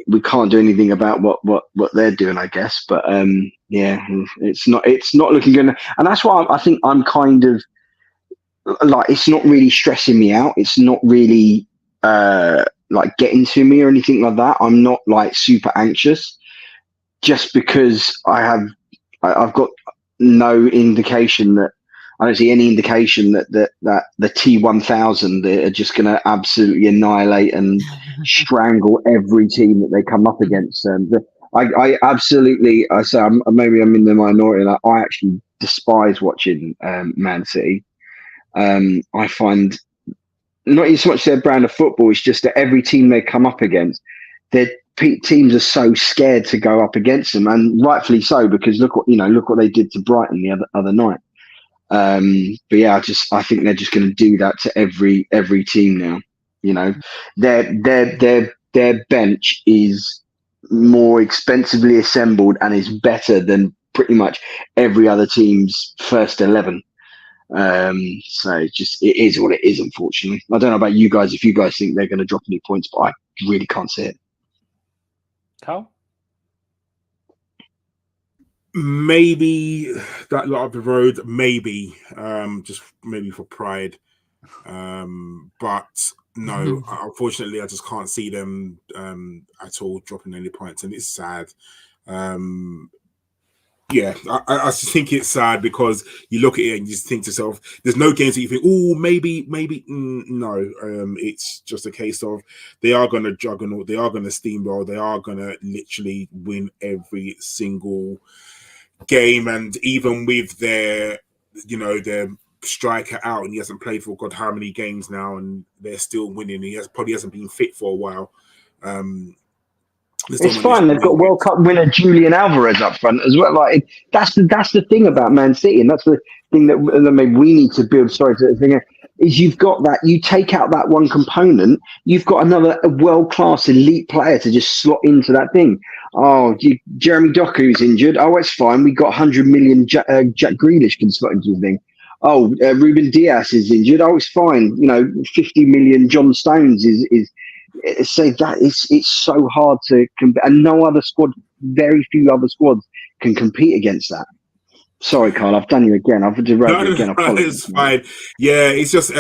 we can't do anything about what they're doing, I guess. But yeah, it's not looking good, and that's why I think I'm kind of like, it's not really stressing me out. It's not really like getting to me or anything like that. I'm not like super anxious, just because I've got no indication that I don't see any indication that the T1000 are just going to absolutely annihilate and strangle every team that they come up against. I absolutely, maybe I'm in the minority. Like, I actually despise watching Man City. I find not so much their brand of football, it's just that every team they come up against, their teams are so scared to go up against them, and rightfully so, because look what they did to Brighton the other night. But yeah, I think they're just going to do that to every team now. You know, their bench is more expensively assembled and is better than pretty much every other team's first 11. So it is what it is, unfortunately. I don't know about you guys, if you guys think they're going to drop any points, but I really can't see it. Karl? Maybe that lot of the road, maybe just maybe for pride, but no, unfortunately, I just can't see them at all dropping any points, and it's sad. Yeah, I just think it's sad, because you look at it and you just think to yourself, there's no games that you think, oh, maybe, no. It's just a case of they are going to juggernaut, they are going to steamroll, they are going to literally win every single game. And even with their striker out, and he hasn't played for God how many games now, and they're still winning. He probably hasn't been fit for a while. It's fine. They've got World Cup winner Julian Alvarez up front as well. Like, that's the thing about Man City, and that's the thing that maybe we need to build. Is you've got that. You take out that one component, you've got another world class elite player to just slot into that thing. Oh, Jeremy Doku's injured. Oh, it's fine. We got 100 million Jack Grealish can slot into the thing. Oh, Ruben Diaz is injured. Oh, it's fine. 50 million John Stones is. Say that it's so hard to compete, and very few other squads can compete against that. Sorry, Karl, I've done you again. I've derailed you again. It's fine. Yeah, it's just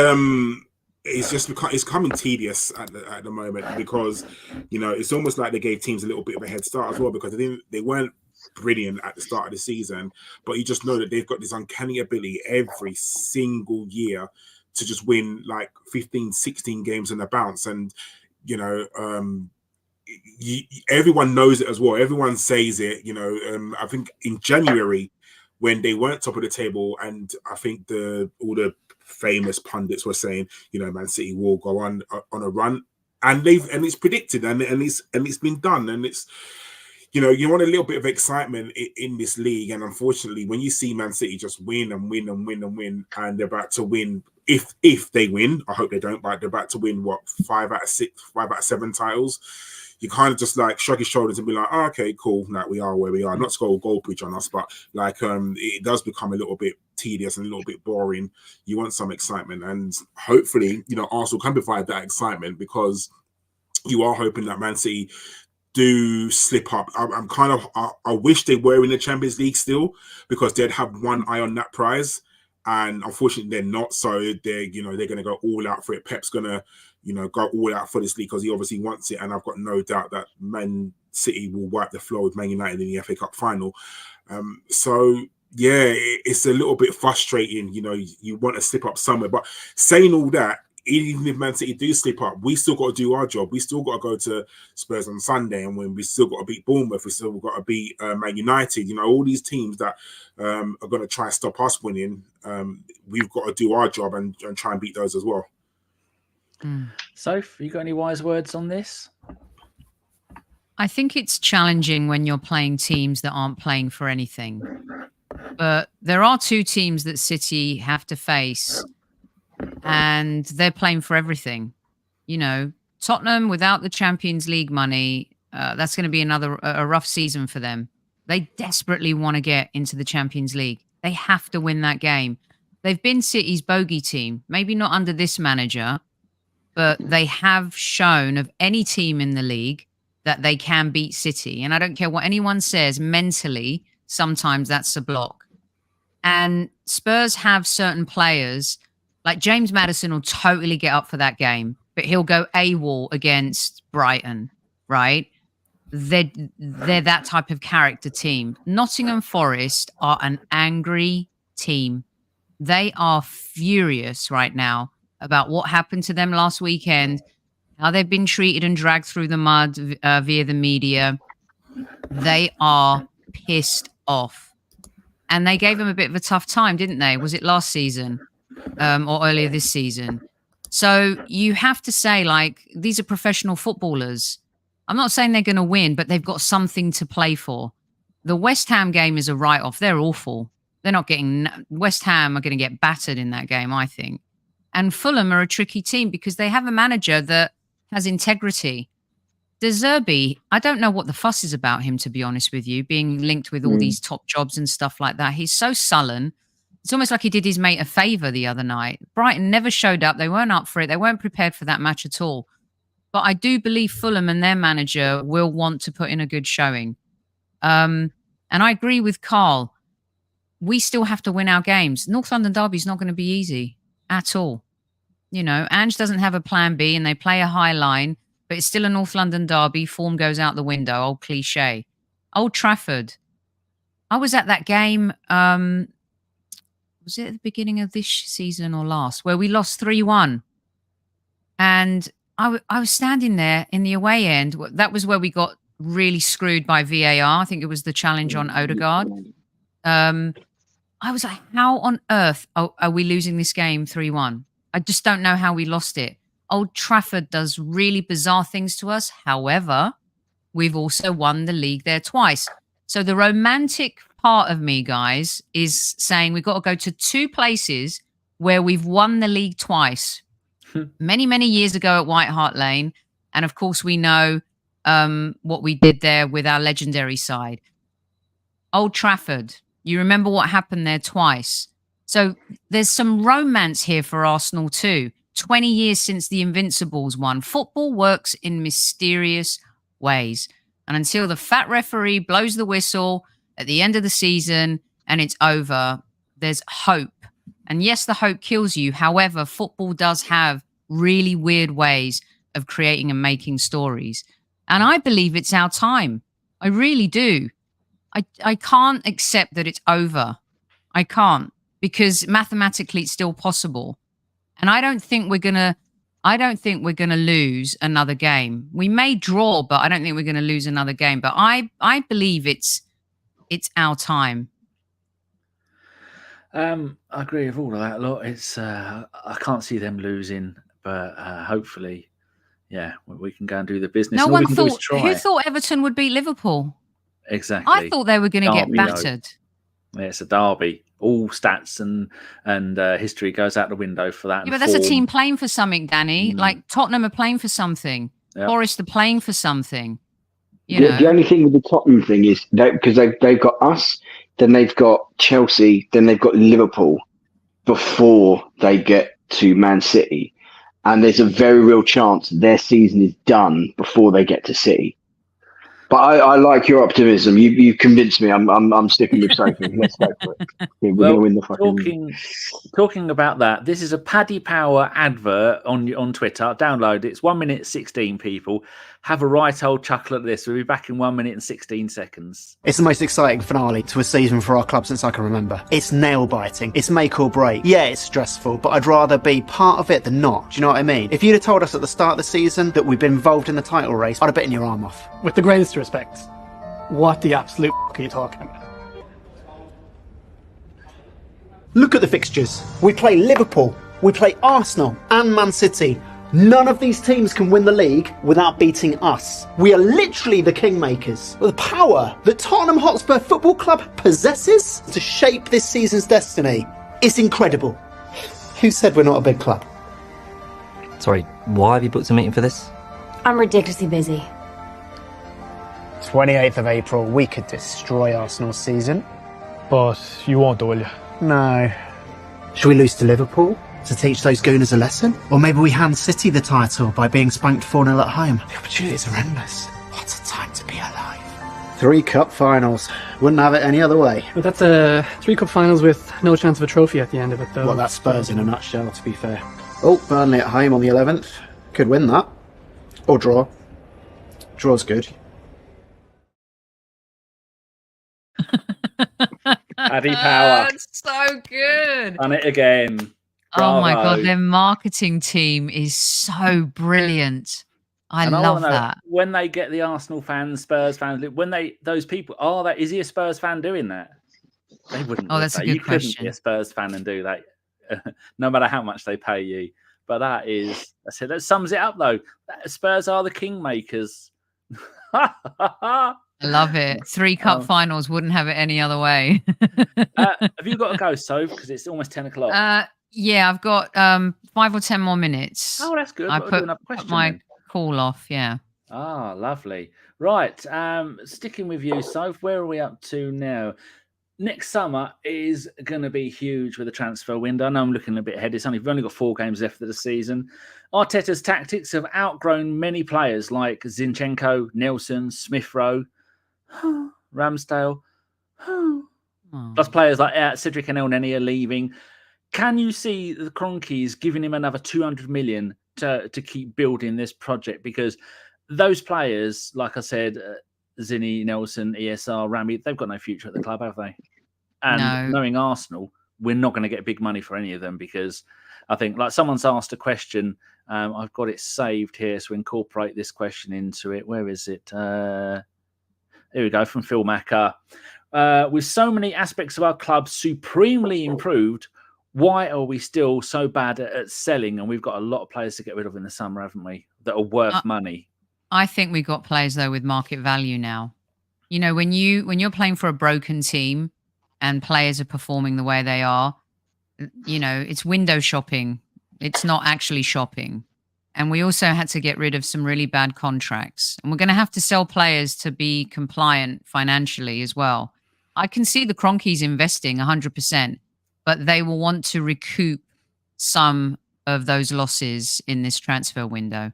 it's coming tedious at the moment, because it's almost like they gave teams a little bit of a head start as well, because they weren't brilliant at the start of the season, but you just know that they've got this uncanny ability every single year to just win like 15, 16 games in a bounce. And everyone knows it as well. Everyone says it. I think in January, when they weren't top of the table, and I think all the famous pundits were saying, Man City will go on a run, and it's predicted, and it's been done, and it's you want a little bit of excitement in this league, and unfortunately, when you see Man City just win and win and win and win, and they're about to win. If they win, I hope they don't, but they're about to win 5 out of 7 titles. You kind of just like shrug your shoulders and be like, oh, okay, cool. Like, we are where we are. Not to go a goal bridge on us, but like it does become a little bit tedious and a little bit boring. You want some excitement, and hopefully, Arsenal can provide that excitement, because you are hoping that Man City do slip up. I wish they were in the Champions League still, because they'd have one eye on that prize. And unfortunately, they're not. So they're going to go all out for it. Pep's going to, go all out for this league, because he obviously wants it. And I've got no doubt that Man City will wipe the floor with Man United in the FA Cup final. So yeah, it's a little bit frustrating. You want to slip up somewhere. But saying all that, even if Man City do slip up, we still got to do our job. We still got to go to Spurs on Sunday, and when we still got to beat Bournemouth, we still got to beat Man United. You know, all these teams that are going to try and stop us winning, we've got to do our job and try and beat those as well. Soph, you got any wise words on this? I think it's challenging when you're playing teams that aren't playing for anything. But there are two teams that City have to face, and they're playing for everything. You know, Tottenham without the Champions League money, that's going to be a rough season for them. They desperately want to get into the Champions League. They have to win that game. They've been City's bogey team, maybe not under this manager, but they have shown of any team in the league that they can beat City. And I don't care what anyone says, mentally, sometimes that's a block. And Spurs have certain players, like James Maddison will totally get up for that game, but he'll go AWOL against Brighton, right? They're that type of character team. Nottingham Forest are an angry team. They are furious right now about what happened to them last weekend, how they've been treated and dragged through the mud via the media. They are pissed off. And they gave them a bit of a tough time, didn't they? Was it last season or earlier this season? So you have to say, like, these are professional footballers. I'm not saying they're going to win, but they've got something to play for. The West Ham game is a write-off. They're awful. They're not getting... West Ham are going to get battered in that game, I think. And Fulham are a tricky team because they have a manager that has integrity. De Zerbi, I don't know what the fuss is about him, to be honest with you, being linked with all these top jobs and stuff like that. He's so sullen. It's almost like he did his mate a favour the other night. Brighton never showed up. They weren't up for it. They weren't prepared for that match at all. But I do believe Fulham and their manager will want to put in a good showing. And I agree with Karl. We still have to win our games. North London Derby is not going to be easy at all. You know, Ange doesn't have a plan B and they play a high line, but it's still a North London derby. Form goes out the window. Old cliche. Old Trafford. I was at that game. Was it at the beginning of this season or last, where we lost 3-1? And I was standing there in the away end. That was where we got really screwed by VAR. I think it was the challenge on Odegaard. I was like, how on earth are we losing this game 3-1? I just don't know how we lost it. Old Trafford does really bizarre things to us. However, we've also won the league there twice. So the romantic part of me, guys, is saying we've got to go to two places where we've won the league twice. Many, many years ago at White Hart Lane. And of course, we know what we did there with our legendary side. Old Trafford. You remember what happened there twice. So there's some romance here for Arsenal too. 20 years since the Invincibles won. Football works in mysterious ways. And until the fat referee blows the whistle at the end of the season and it's over, there's hope. And yes, the hope kills you. However, football does have really weird ways of creating and making stories. And I believe it's our time. I really do. I can't accept that it's over. I can't. Because mathematically it's still possible. And I don't think we're gonna lose another game. We may draw, but I don't think we're gonna lose another game. But I believe it's our time. I agree with all of that. Look, it's I can't see them losing, but hopefully, yeah, we can go and do the business. No one thought. Who thought Everton would beat Liverpool? Exactly. I thought they were going to get battered. Yeah, it's a derby. All stats and history goes out the window for that. Yeah, but that's a team playing for something, Danny. Like Tottenham are playing for something. Yep. Forest are playing for something. The only thing with the Tottenham thing is because they've got us, then they've got Chelsea, then they've got Liverpool before they get to Man City, and there's a very real chance their season is done before they get to City. But I like your optimism. You convinced me. I'm sticking with Sophie. Let's go for it. Yeah, we're going to win the fucking. Talking about that, this is a Paddy Power advert on Twitter. Download it. It's 1 minute 16. People, have a right old chuckle at this. We'll be back in 1 minute and 16 seconds. It's the most exciting finale to a season for our club since I can remember. It's nail-biting. It's make or break. Yeah, it's stressful, but I'd rather be part of it than not. Do you know what I mean? If you'd have told us at the start of the season that we'd been involved in the title race, I'd have bitten your arm off. With the greatest respect, what the absolute are you talking about? Look at the fixtures. We play Liverpool, we play Arsenal and Man City. None of these teams can win the league without beating us. We are literally the kingmakers. The power that Tottenham Hotspur Football Club possesses to shape this season's destiny is incredible. Who said we're not a big club? Sorry, why have you booked a meeting for this? I'm ridiculously busy. 28th of April, we could destroy Arsenal's season. But you won't, will you? No. Should we lose to Liverpool to teach those gooners a lesson? Or maybe we hand City the title by being spanked 4-0 at home? The opportunities are endless. What a time to be alive. 3 cup finals. Wouldn't have it any other way. But that's 3 cup finals with no chance of a trophy at the end of it, though. Well, that's Spurs in a nutshell, to be fair. Oh, Burnley at home on the 11th. Could win that. Or draw. Draw's good. Paddy Power. That's so good. Done it again. Oh my Bravo. God, their marketing team is so brilliant. I And love wanna know, that. when they get the Arsenal fans, Spurs fans, those people, is he a Spurs fan doing that? They wouldn't. Oh, would that's a they? good You couldn't be question. a Spurs fan and do that, no matter how much they pay you. But that sums it up, though. Spurs are the kingmakers. I love it. 3 cup finals, wouldn't have it any other way. Have you got to go, Soph? Because it's almost 10 o'clock. Yeah, I've got 5 or 10 more minutes. Oh, that's good. I We'll do another put question my then. call off, yeah. Ah, lovely. Right. Sticking with you, Soph, where are we up to now? Next summer is going to be huge with the transfer window. I know I'm looking a bit ahead. We've only got 4 games left of the season. Arteta's tactics have outgrown many players like Zinchenko, Nelson, Smith-Rowe, Ramsdale, plus players like Cedric and El Neni are leaving. Can you see the Cronkies giving him another 200 million to keep building this project? Because those players, like I said, Zinny, Nelson, ESR, Rami, they've got no future at the club, have they? And knowing Arsenal, we're not going to get big money for any of them, because I think, like, someone's asked a question. I've got it saved here, so incorporate this question into it. Where is it? Here we go, from Phil Macker. With so many aspects of our club supremely improved, why are we still so bad at selling? And we've got a lot of players to get rid of in the summer, haven't we? That are worth money. I think we got players though with market value now. You know, when you're playing for a broken team and players are performing the way they are, you know, it's window shopping. It's not actually shopping. And we also had to get rid of some really bad contracts. And we're going to have to sell players to be compliant financially as well. I can see the Cronkies investing 100%, but they will want to recoup some of those losses in this transfer window.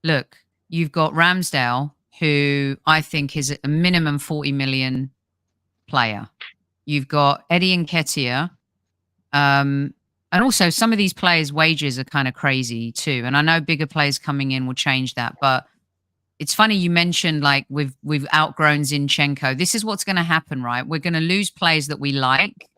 Look, you've got Ramsdale, who I think is a minimum 40 million player. You've got Eddie Nketiah. And also some of these players' wages are kind of crazy too. And I know bigger players coming in will change that. But it's funny you mentioned, like, we've outgrown Zinchenko. This is what's going to happen, right? We're going to lose players that we like.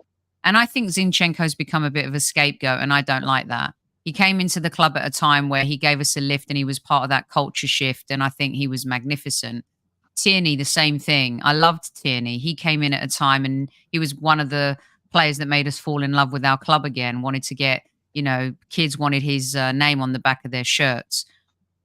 And I think Zinchenko's become a bit of a scapegoat, and I don't like that. He came into the club at a time where he gave us a lift and he was part of that culture shift. And I think he was magnificent. Tierney, the same thing. I loved Tierney. He came in at a time and he was one of the players that made us fall in love with our club again. Wanted to get, you know, kids wanted his name on the back of their shirts.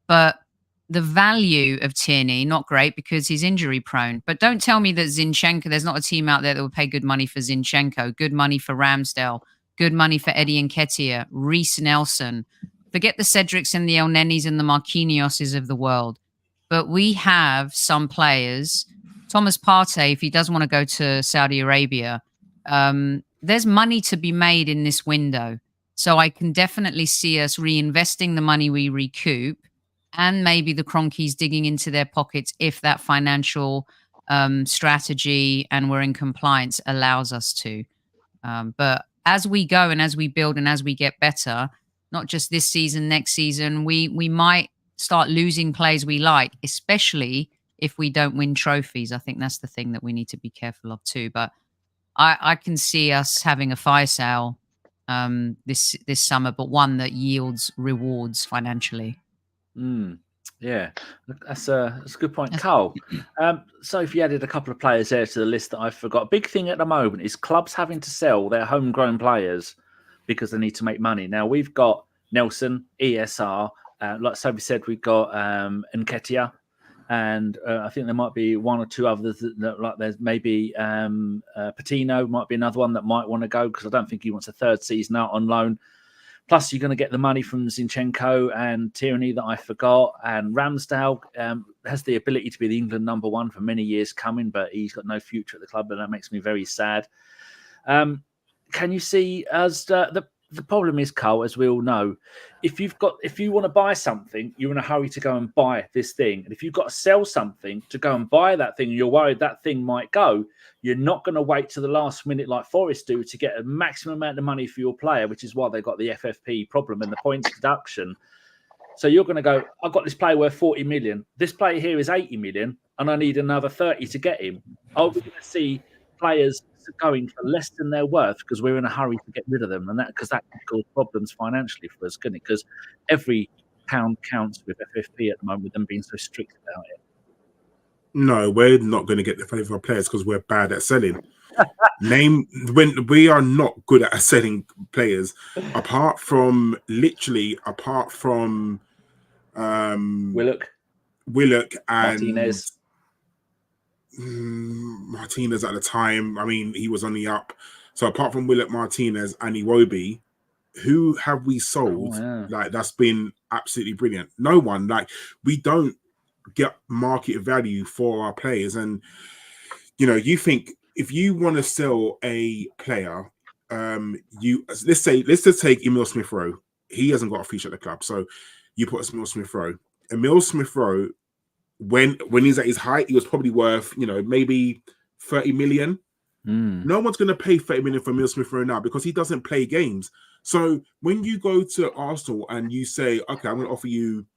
But the value of Tierney, not great because he's injury prone. But don't tell me that Zinchenko, there's not a team out there that will pay good money for Zinchenko, good money for Ramsdale, good money for Eddie Nketiah, Reece Nelson. Forget the Cedrics and the El Nenis and the Marquinhoses of the world. But we have some players. Thomas Partey, if he does want to go to Saudi Arabia, there's money to be made in this window. So I can definitely see us reinvesting the money we recoup, and maybe the Cronkies digging into their pockets if that financial strategy and we're in compliance allows us to. But as we go and as we build and as we get better, not just this season, next season, we might start losing players we like, especially if we don't win trophies. I think that's the thing that we need to be careful of too. But I can see us having a fire sale this summer, but one that yields rewards financially. Yeah, that's a good point, Karl. Sophie added a couple of players there to the list that I forgot. A big thing at the moment is clubs having to sell their homegrown players because they need to make money. Now we've got Nelson, ESR, like Sophie said, we've got Nketiah, and I think there might be one or two others that like there's maybe Patino might be another one that might want to go because I don't think he wants a third season out on loan. Plus, you're going to get the money from Zinchenko and Tierney that I forgot. And Ramsdale has the ability to be the England #1 for many years coming, but he's got no future at the club, and that makes me very sad. Can you see as the problem is, Karl, as we all know, if you want to buy something, you're in a hurry to go and buy this thing. And if you've got to sell something to go and buy that thing, and you're worried that thing might go, you're not going to wait to the last minute like Forest do to get a maximum amount of money for your player, which is why they got the FFP problem and the points deduction. So you're going to go, I've got this player worth 40 million. This player here is 80 million, and I need another 30 to get him. Are we going to see players going for less than their worth because we're in a hurry to get rid of them, and that can cause problems financially for us, couldn't it? Because every pound counts with FFP at the moment, with them being so strict about it. No, we're not going to get the value of our players because we're bad at selling. When we are not good at selling players, apart from Willock and Martinez at the time. I mean, he was on the up. So apart from Willock, Martinez, and Iwobi, who have we sold? Like, that's been absolutely brilliant. No one. Like, we don't get market value for our players. And you think if you want to sell a player, let's just take Emile Smith-Rowe. He hasn't got a future at the club, so you put Emile Smith-Rowe. Emile Smith-Rowe, when he's at his height, he was probably worth maybe 30 million. No one's going to pay 30 million for Emile Smith-Rowe now because he doesn't play games. So when you go to Arsenal and you say, okay, I'm going to offer you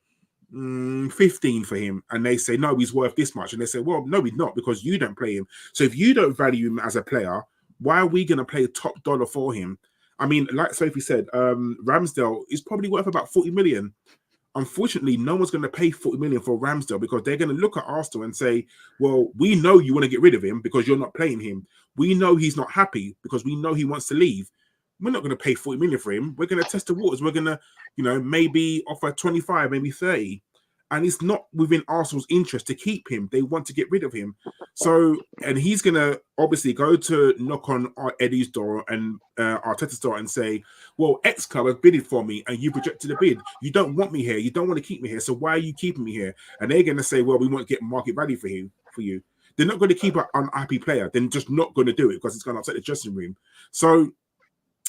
15 for him, and they say no, he's worth this much, and they say, well, no, he's not, because you don't play him. So if you don't value him as a player, why are we going to pay top dollar for him? I mean, like Sophie said, Ramsdale is probably worth about 40 million. Unfortunately, no one's going to pay 40 million for Ramsdale because they're going to look at Arsenal and say, well, we know you want to get rid of him because you're not playing him. We know he's not happy because we know he wants to leave. We're not going to pay 40 million for him. We're going to test the waters. We're going to, maybe offer 25, maybe 30. And it's not within Arsenal's interest to keep him. They want to get rid of him. So, and he's going to obviously go to knock on Eddie's door and Arteta's door and say, well, X club has bidded for me and you rejected the bid. You don't want me here. You don't want to keep me here. So why are you keeping me here? And they're going to say, well, we want to get market value for you. They're not going to keep an unhappy player. They're just not going to do it because it's going to upset the dressing room. So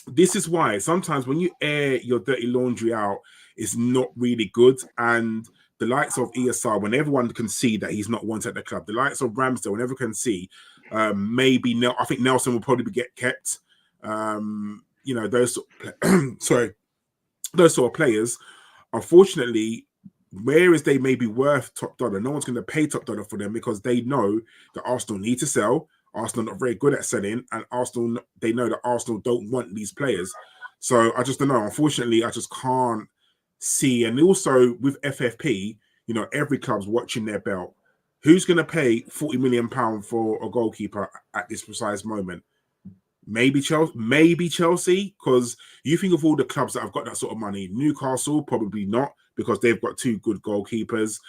this is why sometimes when you air your dirty laundry out, it's not really good. And the likes of ESR, when everyone can see that he's not wanted at the club, the likes of Ramsdale, when everyone can see, I think Nelson will probably get kept. Those sort of players, unfortunately, whereas they may be worth top dollar, no one's going to pay top dollar for them because they know that Arsenal need to sell. Arsenal are not very good at selling, and they know that Arsenal don't want these players. So I just don't know. Unfortunately, I just can't see. And also with FFP, every club's watching their belt. Who's going to pay £40 million for a goalkeeper at this precise moment? Maybe Chelsea, because you think of all the clubs that have got that sort of money. Newcastle, probably not, because they've got two good goalkeepers.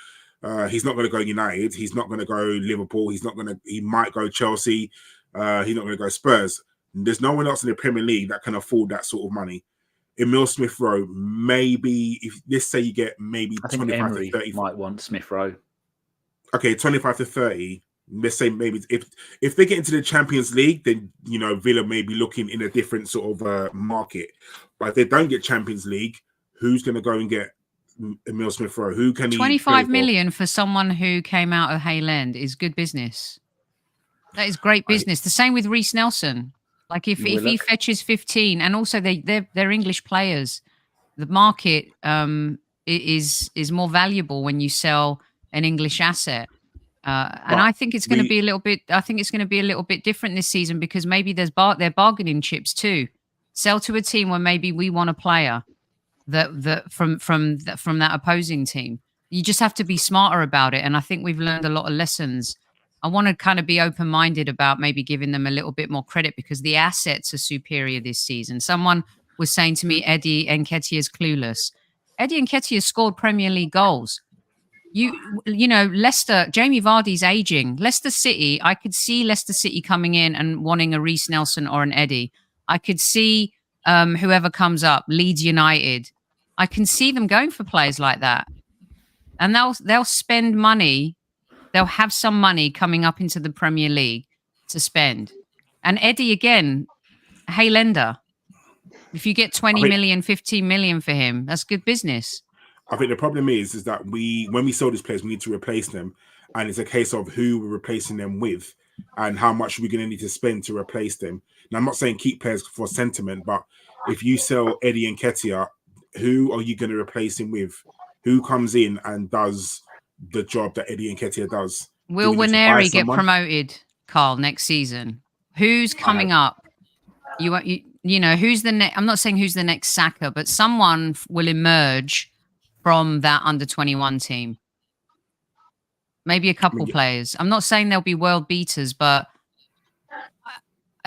He's not going to go United. He's not going to go Liverpool. He might go Chelsea. He's not going to go Spurs. There's no one else in the Premier League that can afford that sort of money. Emile Smith-Rowe, maybe, if let's say you get maybe 25 to 30. Might want Smith-Rowe. Okay, 25 to 30. Let's say maybe if they get into the Champions League, then Villa may be looking in a different sort of market. But if they don't get Champions League, who's going to go and get Emile Smith-Rowe? Who can 25 million for someone who came out of Hale End is good business. That is great business. The same with Reece Nelson. Like if he fetches 15, and also they're English players, the market is more valuable when you sell an English asset. And I think it's going to be a little bit. I think it's going to be a little bit different this season because maybe they're bargaining chips too. Sell to a team where maybe we want a player that from that opposing team. You just have to be smarter about it. And I think we've learned a lot of lessons. I want to kind of be open-minded about maybe giving them a little bit more credit because the assets are superior this season. Someone was saying to me, Eddie Nketiah is clueless. Eddie Nketiah scored Premier League goals. You know, Leicester, Jamie Vardy's aging. Leicester City, I could see Leicester City coming in and wanting a Reece Nelson or an Eddie. I could see whoever comes up, Leeds United. I can see them going for players like that. And they'll spend money. They'll have some money coming up into the Premier League to spend. And Eddie, again, hey, lender, if you get 20 million, 15 million for him, that's good business. I think the problem is that when we sell these players, we need to replace them. And it's a case of who we're replacing them with and how much we're going to need to spend to replace them. Now, I'm not saying keep players for sentiment, but if you sell Eddie Nketiah, who are you going to replace him with? Who comes in and does the job that Eddie Nketiah does? Will Waneri get promoted, Karl, next season? Who's coming up? You know, who's the next? I'm not saying who's the next Saka, but someone will emerge from that under-21 team. Maybe a couple players. I'm not saying they'll be world beaters, but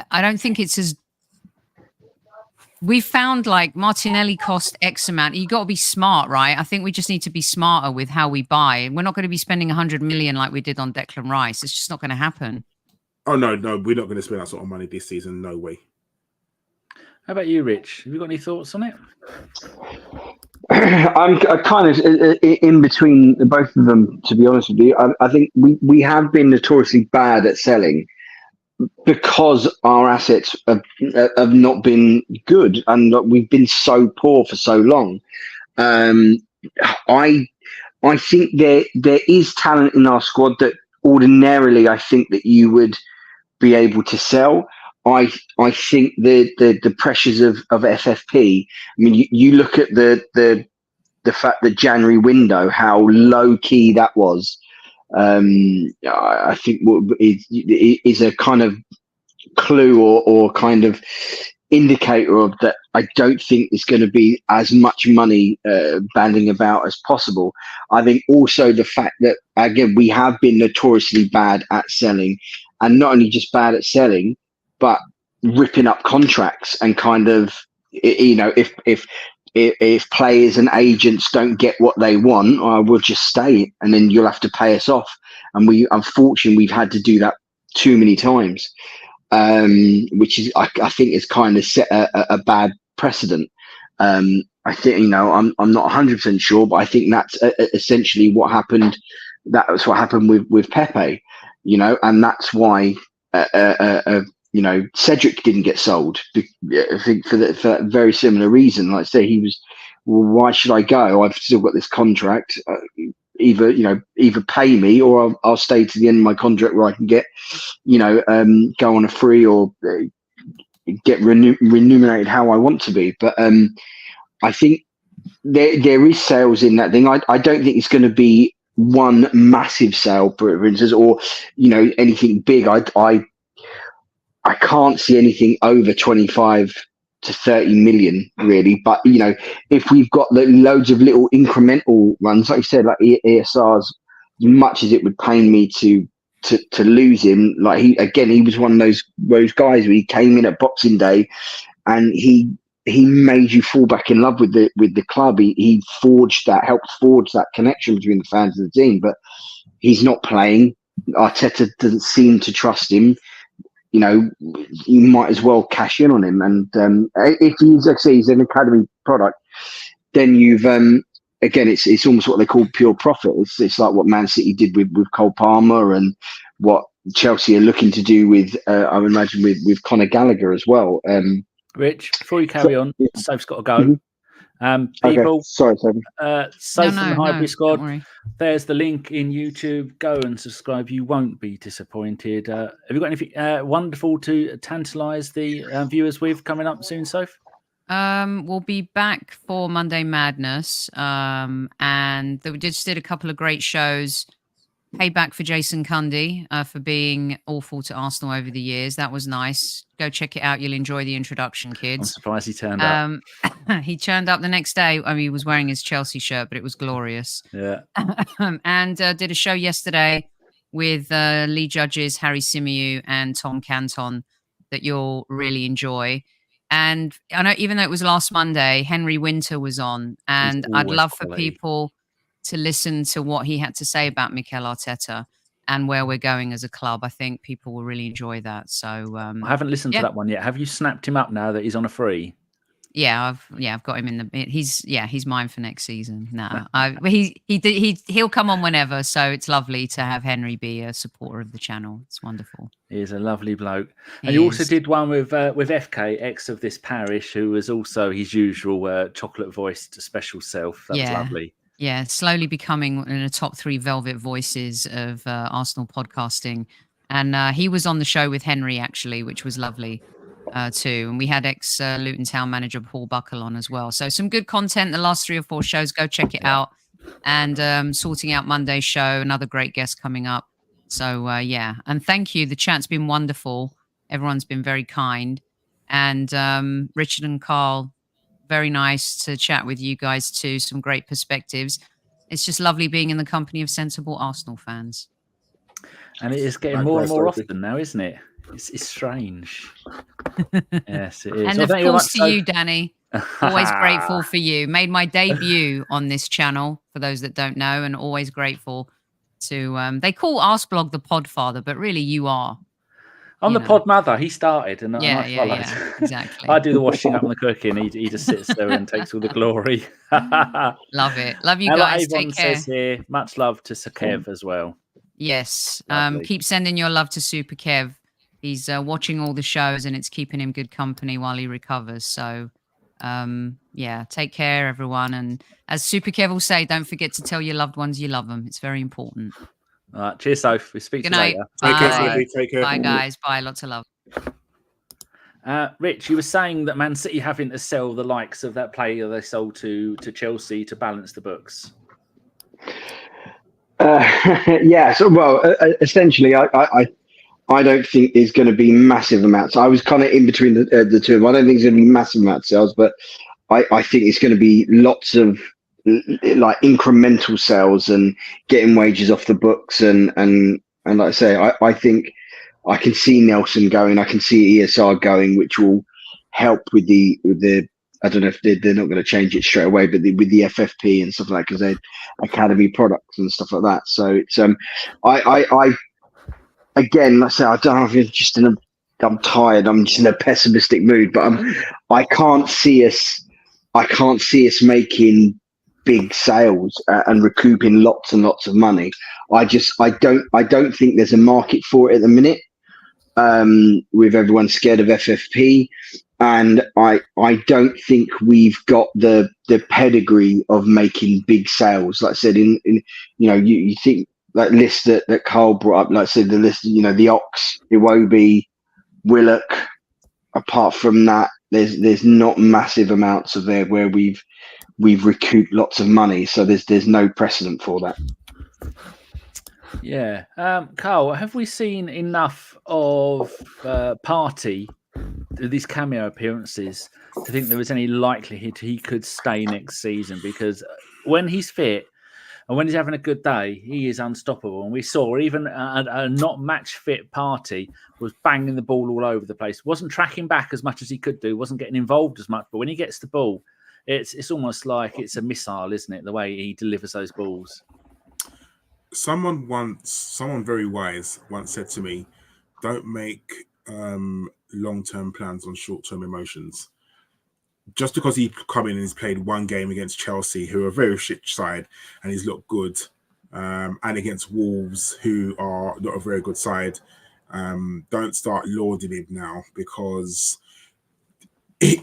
I don't think it's as... We found like Martinelli cost X amount. You got to be smart, right? I think we just need to be smarter with how we buy. We're not going to be spending 100 million like we did on Declan Rice. It's just not going to happen. Oh, no, we're not going to spend that sort of money this season. No way. How about you, Rich? Have you got any thoughts on it? I'm kind of in between both of them, to be honest with you. I think we have been notoriously bad at selling because our assets have not been good and we've been so poor for so long. I think there is talent in our squad that ordinarily I think that you would be able to sell. I think the pressures of FFP. I mean, you look at the fact that January window, how low key that was. I think is a kind of clue or kind of indicator of that. I don't think it's going to be as much money banding about as possible. I think also the fact that again we have been notoriously bad at selling, and not only just bad at selling, but ripping up contracts and kind of, you know, if players and agents don't get what they want, we'll just stay and then you'll have to pay us off. And unfortunately, we've had to do that too many times, which is, I think, is kind of set a bad precedent. I think, you know, I'm not 100% sure, but I think that's essentially what happened. That was what happened with Pepe, you know, and that's why, you know, Cedric didn't get sold. I think for that very similar reason. Like I say, he was, well, why should I go? I've still got this contract. Either pay me or I'll stay to the end of my contract where I can get, you know, go on a free or get remunerated how I want to be. But I think there is sales in that thing. I don't think it's going to be one massive sale, for instance, or, you know, anything big. I can't see anything over 25 to 30 million, really. But, you know, if we've got loads of little incremental runs, like you said, like ESRs, as much as it would pain me to lose him, like he was one of those guys where he came in at Boxing Day and he made you fall back in love with the club. He helped forge that connection between the fans and the team. But he's not playing. Arteta doesn't seem to trust him. You know, you might as well cash in on him. And if he's, like I say, he's an academy product, then you've again, it's almost what they call pure profit. It's like what Man City did with Cole Palmer and what Chelsea are looking to do with, I would imagine, with Conor Gallagher as well. Rich, before you carry on, Sophie's got to go. Mm-hmm. People, okay. Sorry, Sophie. Sophie from the Highbury Squad. There's the link in YouTube. Go and subscribe. You won't be disappointed. Have you got anything wonderful to tantalise the viewers with coming up soon, Soph? We'll be back for Monday Madness. And we just did a couple of great shows. Payback for Jason Cundy for being awful to Arsenal over the years. That was nice. Go check it out. You'll enjoy the introduction, kids. I'm surprised he turned up. He turned up the next day. I mean, he was wearing his Chelsea shirt, but it was glorious. Yeah. And did a show yesterday with lead judges Harry Symeou and Tom Canton that you'll really enjoy. And I know, even though it was last Monday, Henry Winter was on, and I'd love for people to listen to what he had to say about Mikel Arteta and where we're going as a club. I think people will really enjoy that. So I haven't listened to that one yet. Have you snapped him up now that he's on a free? Yeah, I've got him in the. He's mine for next season. No, he'll come on whenever. So it's lovely to have Henry be a supporter of the channel. It's wonderful. He is a lovely bloke. And you also did one with FK, ex of this parish, who was also his usual chocolate voiced special self. That was lovely. Yeah, slowly becoming one of the top 3 velvet voices of Arsenal podcasting. And he was on the show with Henry, actually, which was lovely too. And we had ex-Luton Town manager Paul Buckle on as well. So some good content the last 3 or 4 shows. Go check it out. And sorting out Monday's show, another great guest coming up. So, yeah. And thank you. The chat's been wonderful. Everyone's been very kind. And Richard and Karl, very nice to chat with you guys too. Some great perspectives. It's just lovely being in the company of sensible Arsenal fans. And it is getting more and more often now, isn't it? It's strange. Yes, it is. And of course to you, Danny. Always grateful for you. Made my debut on this channel, for those that don't know, and always grateful to... they call Arsblog the Podfather, but really you are. I'm the pod mother. He started, and I followed. Yeah, exactly. I do the washing up and the cooking. He just sits there and takes all the glory. Love it. Love you guys. Avon Take care. Says here, much love to Sir Kev as well. Yes. Keep sending your love to Super Kev. He's watching all the shows, and it's keeping him good company while he recovers. So, yeah, take care, everyone. And as Super Kev will say, don't forget to tell your loved ones you love them. It's very important. All right, cheers, Sophie. We'll speak Good to you night. later. Bye. Take care. Bye, guys. Bye. Lots of love. Rich, you were saying that Man City having to sell the likes of that player they sold to Chelsea to balance the books. Yeah. So, well, essentially, I don't think there's going to be massive amounts. I was kind of in between the two of them. I don't think there's going to be massive amounts of sales, but I think it's going to be lots of like incremental sales and getting wages off the books and like I say, I think I can see Nelson going, I can see ESR going, which will help with the I don't know if they're not going to change it straight away, but with the FFP and stuff like that, because they're academy products and stuff like that. So it's I again, let's say I don't know if it's just I'm tired, I'm just in a pessimistic mood, but I can't see us making big sales and recouping lots and lots of money. I don't think there's a market for it at the minute. With everyone scared of FFP, and I don't think we've got the pedigree of making big sales. Like I said, in you think that list that Karl brought up, like I said, the list, the Ox, Iwobi, Willock. Apart from that, there's not massive amounts of there where we've recouped lots of money, so there's no precedent for that. Yeah, Karl, have we seen enough of Partey, these cameo appearances, to think there was any likelihood he could stay next season? Because when he's fit and when he's having a good day, he is unstoppable. And we saw even a not match fit Partey was banging the ball all over the place. Wasn't tracking back as much as he could do. Wasn't getting involved as much. But when he gets the ball, it's almost like it's a missile, isn't it? The way he delivers those balls. Someone very wise once said to me, "Don't make long-term plans on short-term emotions." Just because he come in and he's played one game against Chelsea, who are a very shit side, and he's looked good, and against Wolves, who are not a very good side, don't start lauding him now, because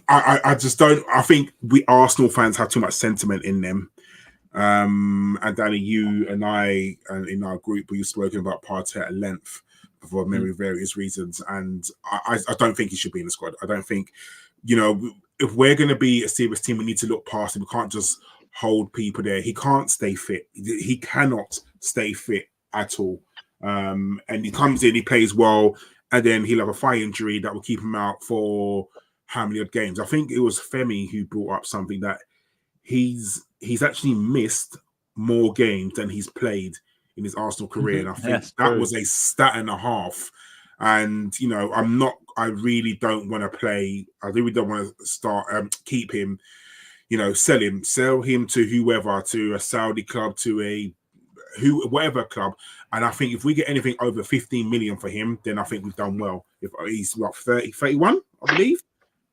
I just don't. I think we Arsenal fans have too much sentiment in them. And Danny, you and I, and in our group, we've spoken about Partey at length. for many various reasons. And I don't think he should be in the squad. I don't think, you know, if we're going to be a serious team, we need to look past him. We can't just hold people there. He can't stay fit. He cannot stay fit at all. And he comes in, he plays well, and then he'll have a thigh injury that will keep him out for how many odd games. I think it was Femi who brought up something that he's actually missed more games than he's played in his Arsenal career. And I think that was a stat and a half. And, you know, I really don't want to keep him, you know, sell him to whoever, to a Saudi club, to whatever club. And I think if we get anything over 15 million for him, then I think we've done well. If he's 31, I believe.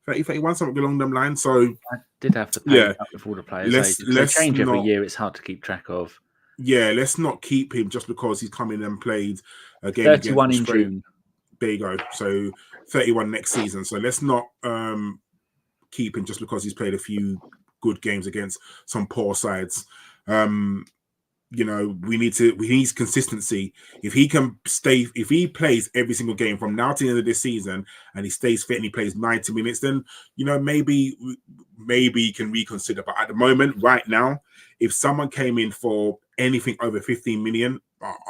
31, something along them lines. So I did have to pay up with all the players. Let's change every year. It's hard to keep track of. Yeah, let's not keep him just because he's come in and played a game. 31 in June. There you go. So 31 next season. So let's not keep him just because he's played a few good games against some poor sides. You know, we need consistency. If he plays every single game from now to the end of this season and he stays fit and he plays 90 minutes, then, you know, maybe he can reconsider. But at the moment, right now, if someone came in for anything over 15 million,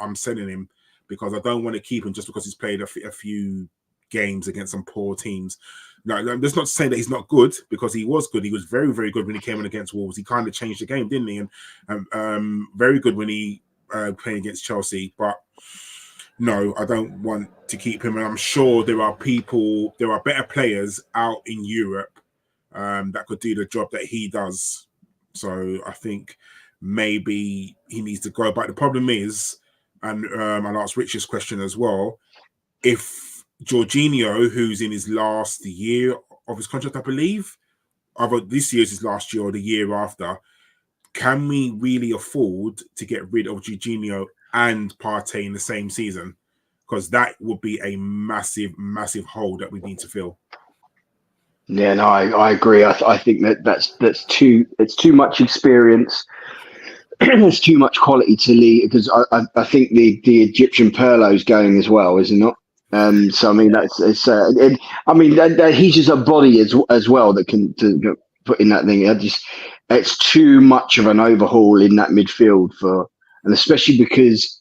I'm selling him, because I don't want to keep him just because he's played a few games against some poor teams. No, that's not to say that he's not good, because he was good. He was very, very good when he came in against Wolves. He kind of changed the game, didn't he? And very good when he played against Chelsea. But no, I don't want to keep him. And I'm sure there are better players out in Europe that could do the job that he does. So I think maybe he needs to go. But the problem is, and I'll ask Richard's question as well, if Jorginho, who's in his last year of his contract, I believe, either this year's his last year or the year after, can we really afford to get rid of Jorginho and Partey in the same season? Because that would be a massive, massive hole that we need to fill. Yeah, no, I agree. I think that's too much experience. There's too much quality to leave, because I think the Egyptian Perlo's going as well, is it not? So I mean he's just a body as well that can to put in that thing. It's too much of an overhaul in that midfield and especially because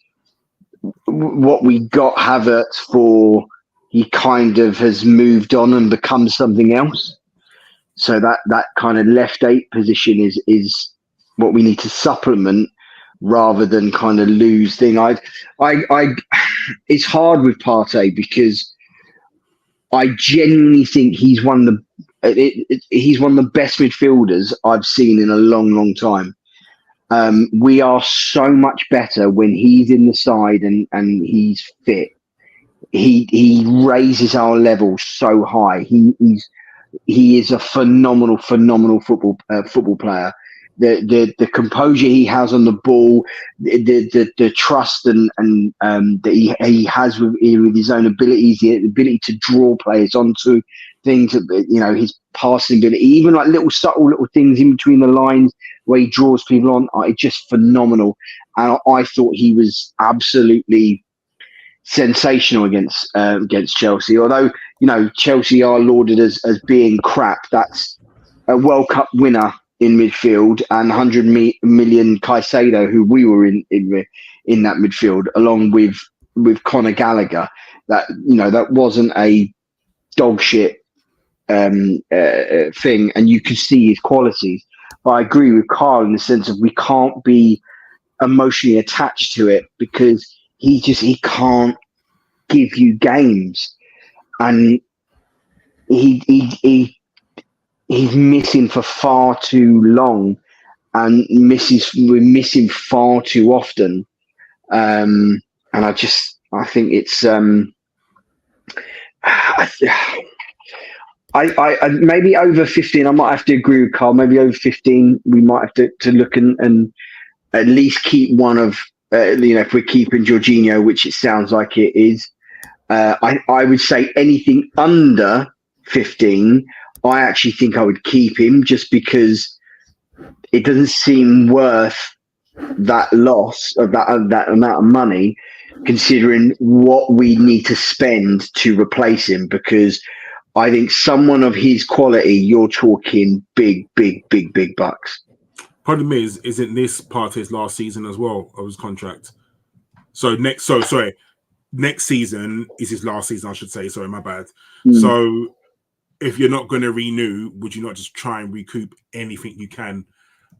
what we got Havertz for, he kind of has moved on and become something else. So that kind of left 8 position is what we need to supplement rather than kind of lose thing. It's hard with Partey because I genuinely think he's one of the best midfielders I've seen in a long, long time. We are so much better when he's in the side and he's fit. He raises our level so high. He is a phenomenal football player. The composure he has on the ball, the trust and that he has with his own abilities, the ability to draw players onto things, you know, his passing ability, even like subtle little things in between the lines where he draws people on, it's just phenomenal. And I thought he was absolutely sensational against Chelsea. Although, you know, Chelsea are lauded as being crap, that's a World Cup winner in midfield and 100 million Caicedo, who we were in that midfield, along with Conor Gallagher. That, you know, that wasn't a dog shit thing, and you could see his qualities. But I agree with Karl in the sense of we can't be emotionally attached to it, because he can't give you games, and he's missing for far too long, and we're missing far too often. And I think it's I maybe over 15. I might have to agree with Karl. Maybe over 15, we might have to look and at least keep one of if we're keeping Jorginho, which it sounds like it is. I would say anything under 15, I actually think I would keep him, just because it doesn't seem worth that loss of that amount of money. considering what we need to spend to replace him, because I think someone of his quality, you're talking big bucks. Problem is, isn't this Partey's last season as well of his contract? So next season is his last season, I should say. Sorry, my bad. So if you're not going to renew, would you not just try and recoup anything you can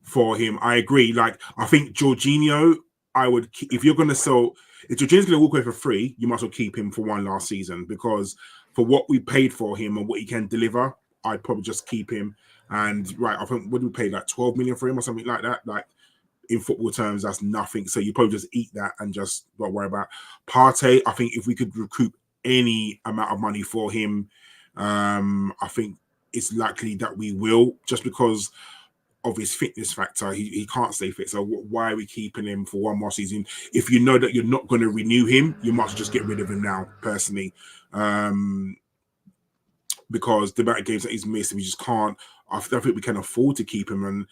for him? I agree. Like, I think Jorginho, if you're going to sell, if Jorginho's going to walk away for free, you might as well keep him for one last season, because for what we paid for him and what he can deliver, I'd probably just keep him. And I think, what did we pay, like 12 million for him or something like that? Like, in football terms, that's nothing. So you probably just eat that and just not worry about Partey. I think if we could recoup any amount of money for him, I think it's likely that we will, just because of his fitness factor. He can't stay fit. So why are we keeping him for one more season? If you know that you're not going to renew him, you must just get rid of him now, personally. Because the amount of games that he's missed, we just can't. I don't think we can afford to keep him. And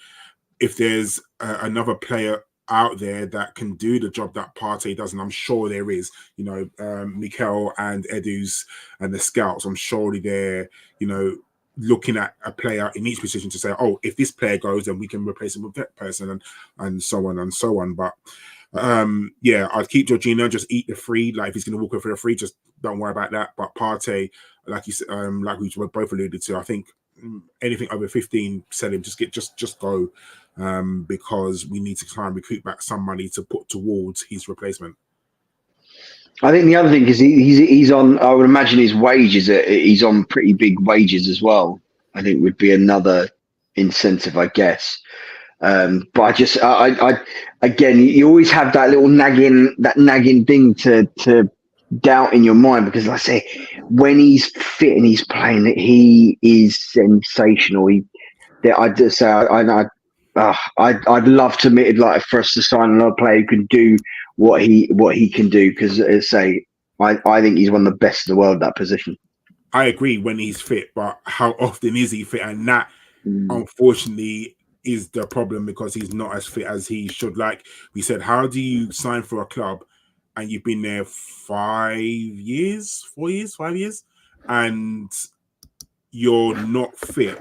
if there's another player out there that can do the job that Partey does, and I'm sure there is, Mikel and Edu's and the scouts, I'm surely they're, looking at a player in each position to say, oh, if this player goes, then we can replace him with that person, and so on and so on. But I'd keep Jorginho, just eat the free. Like, if he's going to walk over for the free, just don't worry about that. But Partey, like you said, like we both alluded to, I think anything over 15, sell him. Just go, because we need to try and recoup back some money to put towards his replacement. I think the other thing is he's on. I would imagine his wages. He's on pretty big wages as well. I think would be another incentive, I guess. But I again, you always have that little nagging thing to doubt in your mind, because, like I say, when he's fit and he's playing, he is sensational. I'd love to admit, like, for us to sign another player who can do what he can do, because I think he's one of the best in the world at that position. I agree when he's fit, but how often is he fit? And that, unfortunately, is the problem, because he's not as fit as he should. Like we said, how do you sign for a club and you've been there 4 years, and you're not fit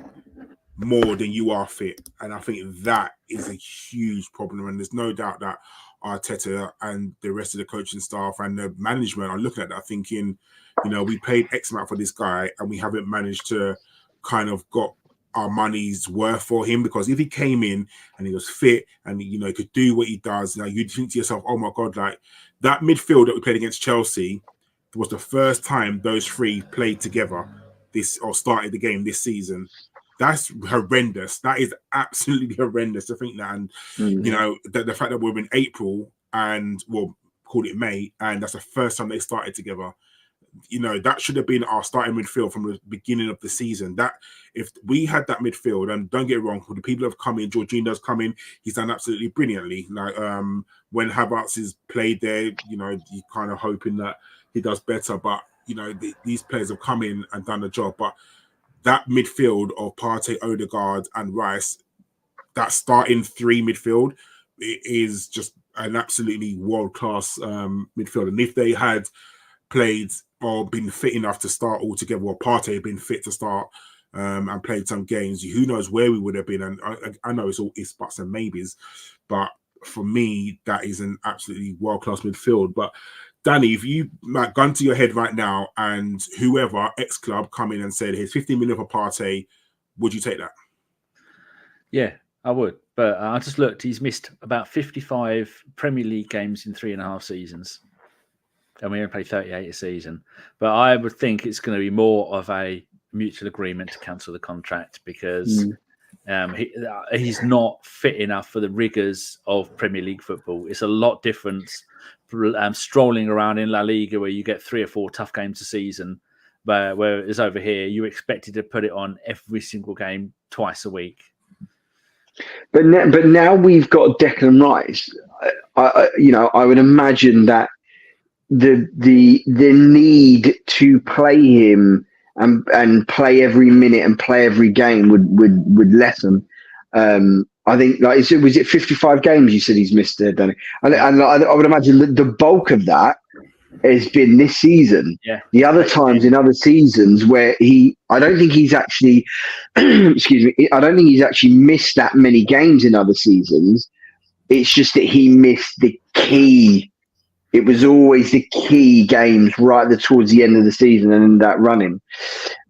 more than you are fit? And I think that is a huge problem. And there's no doubt that Arteta and the rest of the coaching staff and the management are looking at that thinking, we paid X amount for this guy and we haven't managed to kind of got our money's worth for him. Because if he came in and he was fit and he could do what he does, now you'd think to yourself, oh my God, like that midfield that we played against Chelsea was the first time those three played together started the game this season. That's horrendous. That is absolutely horrendous to think that. And, the fact that we're in April and, call it May, and that's the first time they started together. That should have been our starting midfield from the beginning of the season. That if we had that midfield, and don't get it wrong, the people have come in, Jorginho's come in, he's done absolutely brilliantly. Like when Havertz is played there, you're kind of hoping that he does better. But, these players have come in and done the job. But that midfield of Partey, Odegaard, and Rice, that starting three midfield, it is just an absolutely world-class midfield. And if they had played or been fit enough to start all together, or Partey had been fit to start and played some games, who knows where we would have been. And I know it's all ifs, buts, and maybes, but for me, that is an absolutely world-class midfield. But Danny, if you gun to your head right now and whoever, ex-club, come in and said, here's 15 million for Partey, would you take that? Yeah, I would. But I just looked, he's missed about 55 Premier League games in 3.5 seasons. And we only play 38 a season. But I would think it's going to be more of a mutual agreement to cancel the contract, because he's not fit enough for the rigours of Premier League football. It's a lot different strolling around in La Liga, where you get 3 or 4 tough games a season, but whereas over here you're expected to put it on every single game twice a week. But now we've got Declan Rice. I would imagine that the need to play him and play every minute and play every game would lessen. I think, was it 55 games you said he's missed there, Danny? And I would imagine that the bulk of that has been this season. Yeah. The other times in other seasons where I don't think he's actually, excuse me, I don't think he's actually missed that many games in other seasons. It's just that he missed the key. It was always the key games towards the end of the season and in that running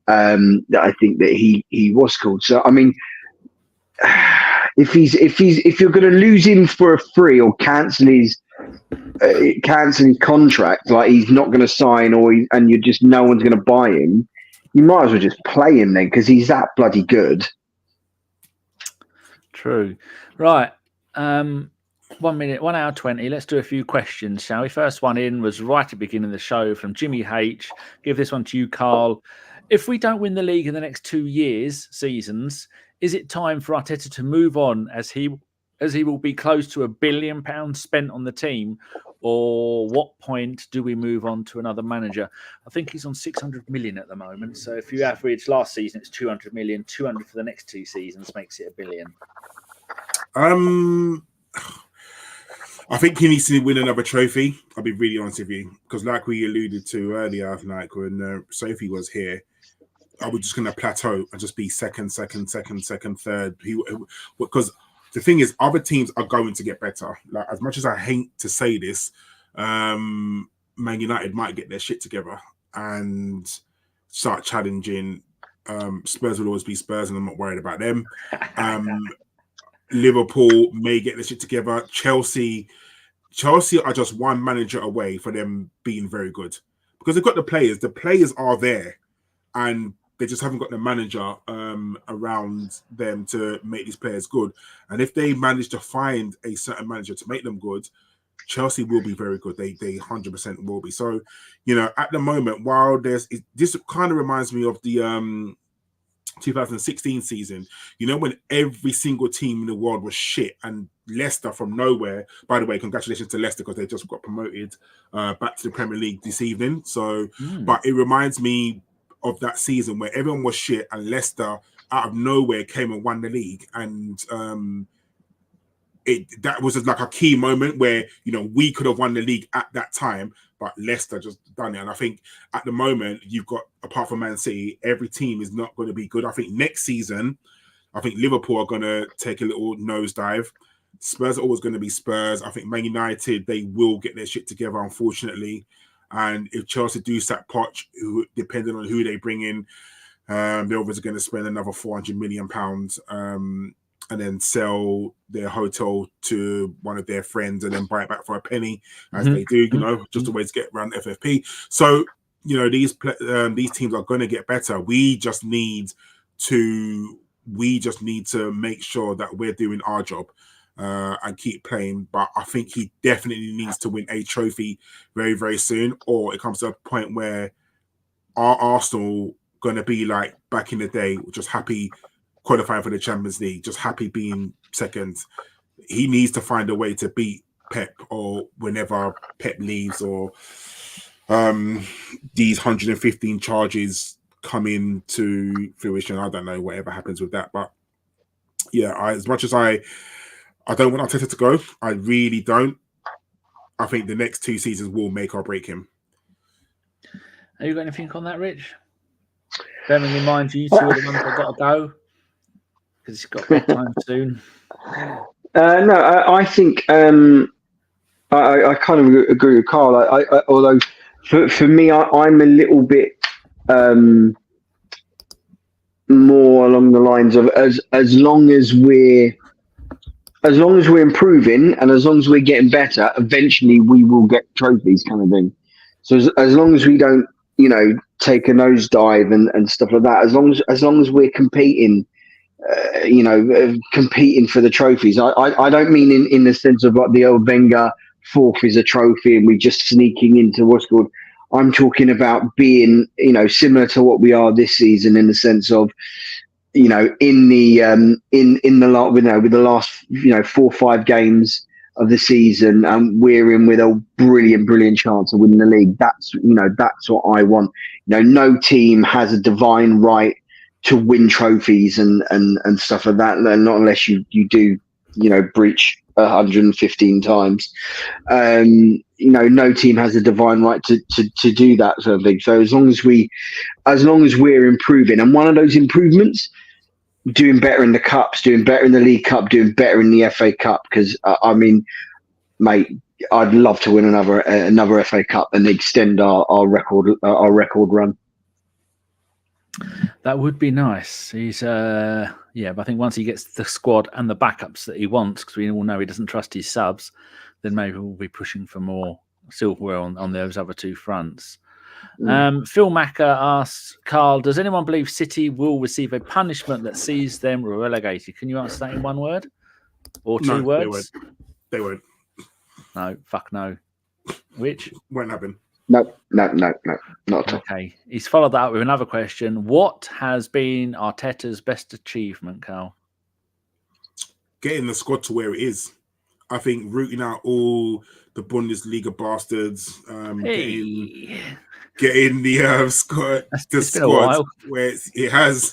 that I think that he was called. So, I mean, if you're going to lose him for a free or cancel his contract, like he's not going to sign, and you're just no one's going to buy him, you might as well just play him then because he's that bloody good. True. Right. 1 minute, 1 hour 20. Let's do a few questions, shall we? First one in was right at the beginning of the show from Jimmy H. Give this one to you, Karl. If we don't win the league in the next 2 seasons, is it time for Arteta to move on as he will be close to £1 billion spent on the team? Or what point do we move on to another manager? I think he's on 600 million at the moment. So if you average last season, it's 200 million. 200 for the next 2 seasons makes it £1 billion. I think he needs to win another trophy. I'll be really honest with you, because like we alluded to earlier, like when Sophie was here, I was just going to plateau and just be second, third. Because the thing is, other teams are going to get better. Like, as much as I hate to say this, Man United might get their shit together and start challenging. Spurs will always be Spurs, and I'm not worried about them. Liverpool may get their shit together. Chelsea are just one manager away for them being very good because they've got the players. The players are there, and they just haven't got the manager around them to make these players good. And if they manage to find a certain manager to make them good, Chelsea will be very good. They 100% will be. So, at the moment, while this kind of reminds me of the 2016 season, when every single team in the world was shit, and Leicester from nowhere, by the way, congratulations to Leicester because they just got promoted back to the Premier League this evening. So, but it reminds me of that season where everyone was shit and Leicester out of nowhere came and won the league. And that was like a key moment where, we could have won the league at that time, but Leicester just done it. And I think at the moment, you've got, apart from Man City, every team is not going to be good. I think next season, I think Liverpool are going to take a little nosedive. Spurs are always going to be Spurs. I think Man United, they will get their shit together, unfortunately. And if Chelsea do sack Poch, depending on who they bring in, they're obviously going to spend another £400 million and then sell their hotel to one of their friends and then buy it back for a penny, as they do, just a way to get around FFP. So, these teams are going to get better. We just need to make sure that we're doing our job and keep playing. But I think he definitely needs to win a trophy very, very soon, or it comes to a point where our Arsenal going to be like back in the day, just happy qualifying for the Champions League, just happy being second. He needs to find a way to beat Pep, or whenever Pep leaves, or these 115 charges come into fruition. I don't know, whatever happens with that. But yeah, as much as I don't want Arteta to go, I really don't. I think the next 2 seasons will make or break him. Have you got anything on that, Rich? Bearing in mind you two are the ones that got to go because it's got bedtime soon. No, I think I kind of agree with Karl. Although for me, I'm a little bit more along the lines of as long as we're improving and as long as we're getting better, eventually we will get trophies, kind of thing. So as long as we don't, take a nosedive and stuff like that, as long as we're competing, competing for the trophies. I don't mean in the sense of like the old Wenger 4th is a trophy and we're just sneaking into what's called. I'm talking about being, similar to what we are this season in the sense of, with the last 4 or 5 games of the season, and we're in with a brilliant chance of winning the league. That's what I want. No team has a divine right to win trophies and stuff like that, not unless you do breach 115 times. No team has a divine right to do that sort of thing. So as long as we're improving, and one of those improvements, doing better in the cups, doing better in the League Cup, doing better in the FA Cup, because mate, I'd love to win another FA Cup and extend our record run. That would be nice. He's but I think once he gets the squad and the backups that he wants, because we all know he doesn't trust his subs, then maybe we'll be pushing for more silverware on those other two fronts. Phil Macker asks, Karl, does anyone believe City will receive a punishment that sees them relegated? Can you answer that in one word or two words? They won't. No, fuck no. Which won't happen. No, not at all. Okay. He's followed that up with another question. What has been Arteta's best achievement, Karl? Getting the squad to where it is. I think rooting out all the Bundesliga bastards, getting the squad where it has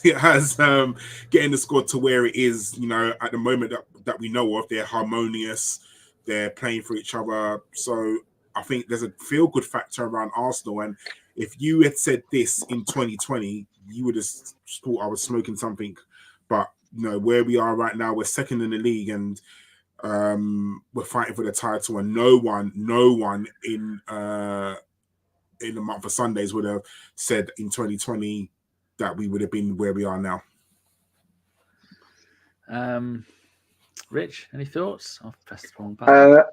getting the squad to where it is. At the moment that we know of, they're harmonious, they're playing for each other. So I think there's a feel-good factor around Arsenal. And if you had said this in 2020, you would have thought I was smoking something. But where we are right now, we're second in the league, and we're fighting for the title. And no one in the month of Sundays would have said in 2020 that we would have been where we are now. Rich, any thoughts? I've pressed the wrong button.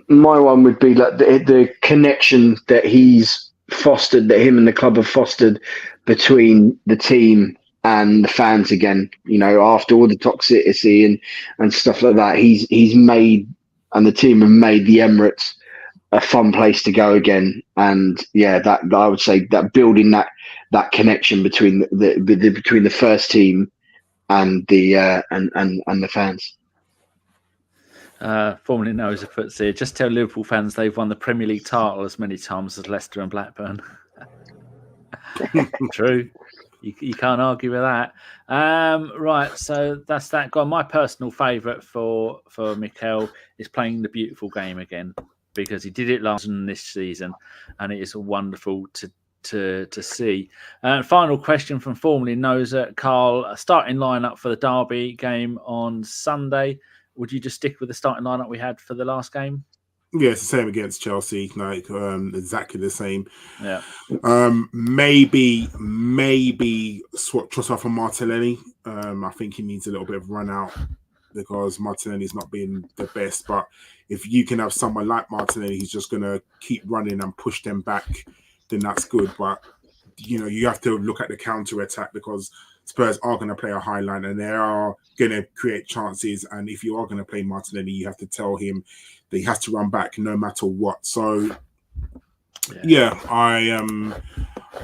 My one would be like the connection that he's fostered, that him and the club have fostered between the team and the fans again. After all the toxicity and stuff like that, he's made, and the team have made the Emirates a fun place to go again. And that I would say that building that connection between the first team and the and the fans. Formerly known as a footsie. Just tell Liverpool fans they've won the Premier League title as many times as Leicester and Blackburn. True. You can't argue with that. Right, so that's that guy. My personal favourite for Mikel is playing the beautiful game again, because he did it last season, this season, and it is wonderful to see. Final question from formerly knows Karl, starting lineup for the Derby game on Sunday. Would you just stick with the starting lineup we had for the last game? Yeah, it's the same against Chelsea, exactly the same. Yeah. Maybe swap Trossard for Martinelli. I think he needs a little bit of run out because Martinelli's not been the best. But if you can have someone like Martinelli who's just going to keep running and push them back, then that's good. But you have to look at the counter attack, because Spurs are going to play a high line and they are going to create chances. And if you are going to play Martinelli, you have to tell him that he has to run back no matter what. So, I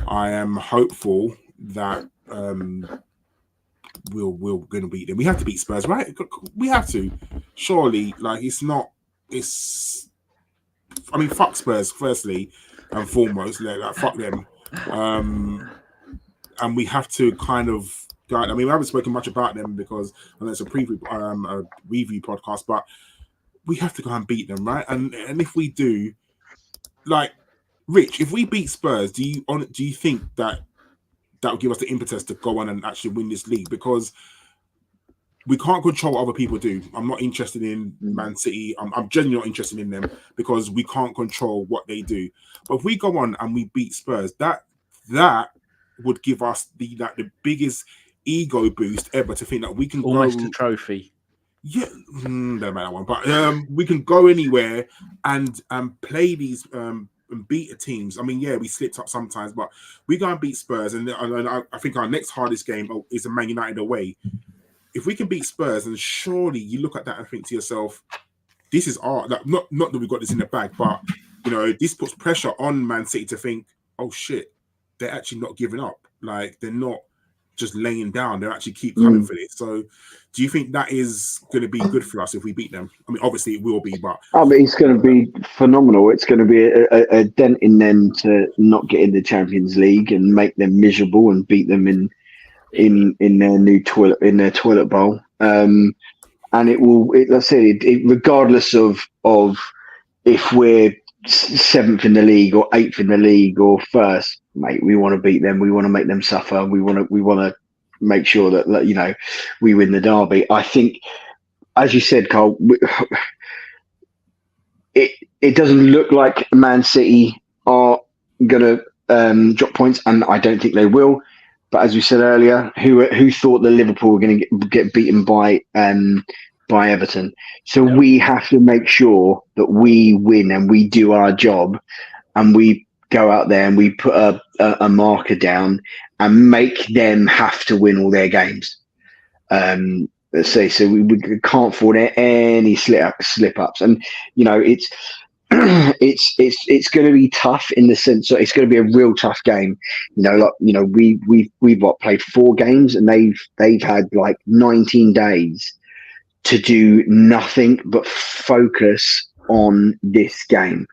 am hopeful that we're going to beat them. We have to beat Spurs, right? We have to. Surely, fuck Spurs, firstly and foremost. Fuck them. And we have to kind of guide. We haven't spoken much about them because I know it's a review podcast, but we have to go and beat them, right? And if we do, Rich, if we beat Spurs, do you think that will give us the impetus to go on and actually win this league? Because we can't control what other people do. I'm not interested in Man City. I'm genuinely not interested in them because we can't control what they do. But if we go on and we beat Spurs, that would give us the biggest ego boost ever, to think that we can almost a trophy. Yeah, don't matter that one. But we can go anywhere and play these and beat the teams. We slipped up sometimes, but we go and beat Spurs, and I think our next hardest game is a Man United away. If we can beat Spurs, and surely you look at that and think to yourself, this is our not that we've got this in the bag, but this puts pressure on Man City to think, oh shit, they're actually not giving up. They're not just laying down. They actually keep coming for this. So do you think that is going to be good for us if we beat them? Obviously it will be, but it's going to be phenomenal. It's going to be a dent in them to not get in the Champions League and make them miserable and beat them in their new toilet bowl. and it will. Let's say, regardless of if we're 7th in the league or 8th in the league or first, mate, we want to beat them. We want to make them suffer. We want to make sure that we win the derby. I think, as you said, Karl, it doesn't look like Man City are going to drop points, and I don't think they will. But as we said earlier, who thought that Liverpool were going to get beaten by Everton? So we have to make sure that we win and we do our job, and we go out there and we put a marker down and make them have to win all their games. Let's say, so we can't afford any slip ups, and it's going to be tough in the sense that it's going to be a real tough game. We've played 4 games, and they've had like 19 days to do nothing but focus on this game.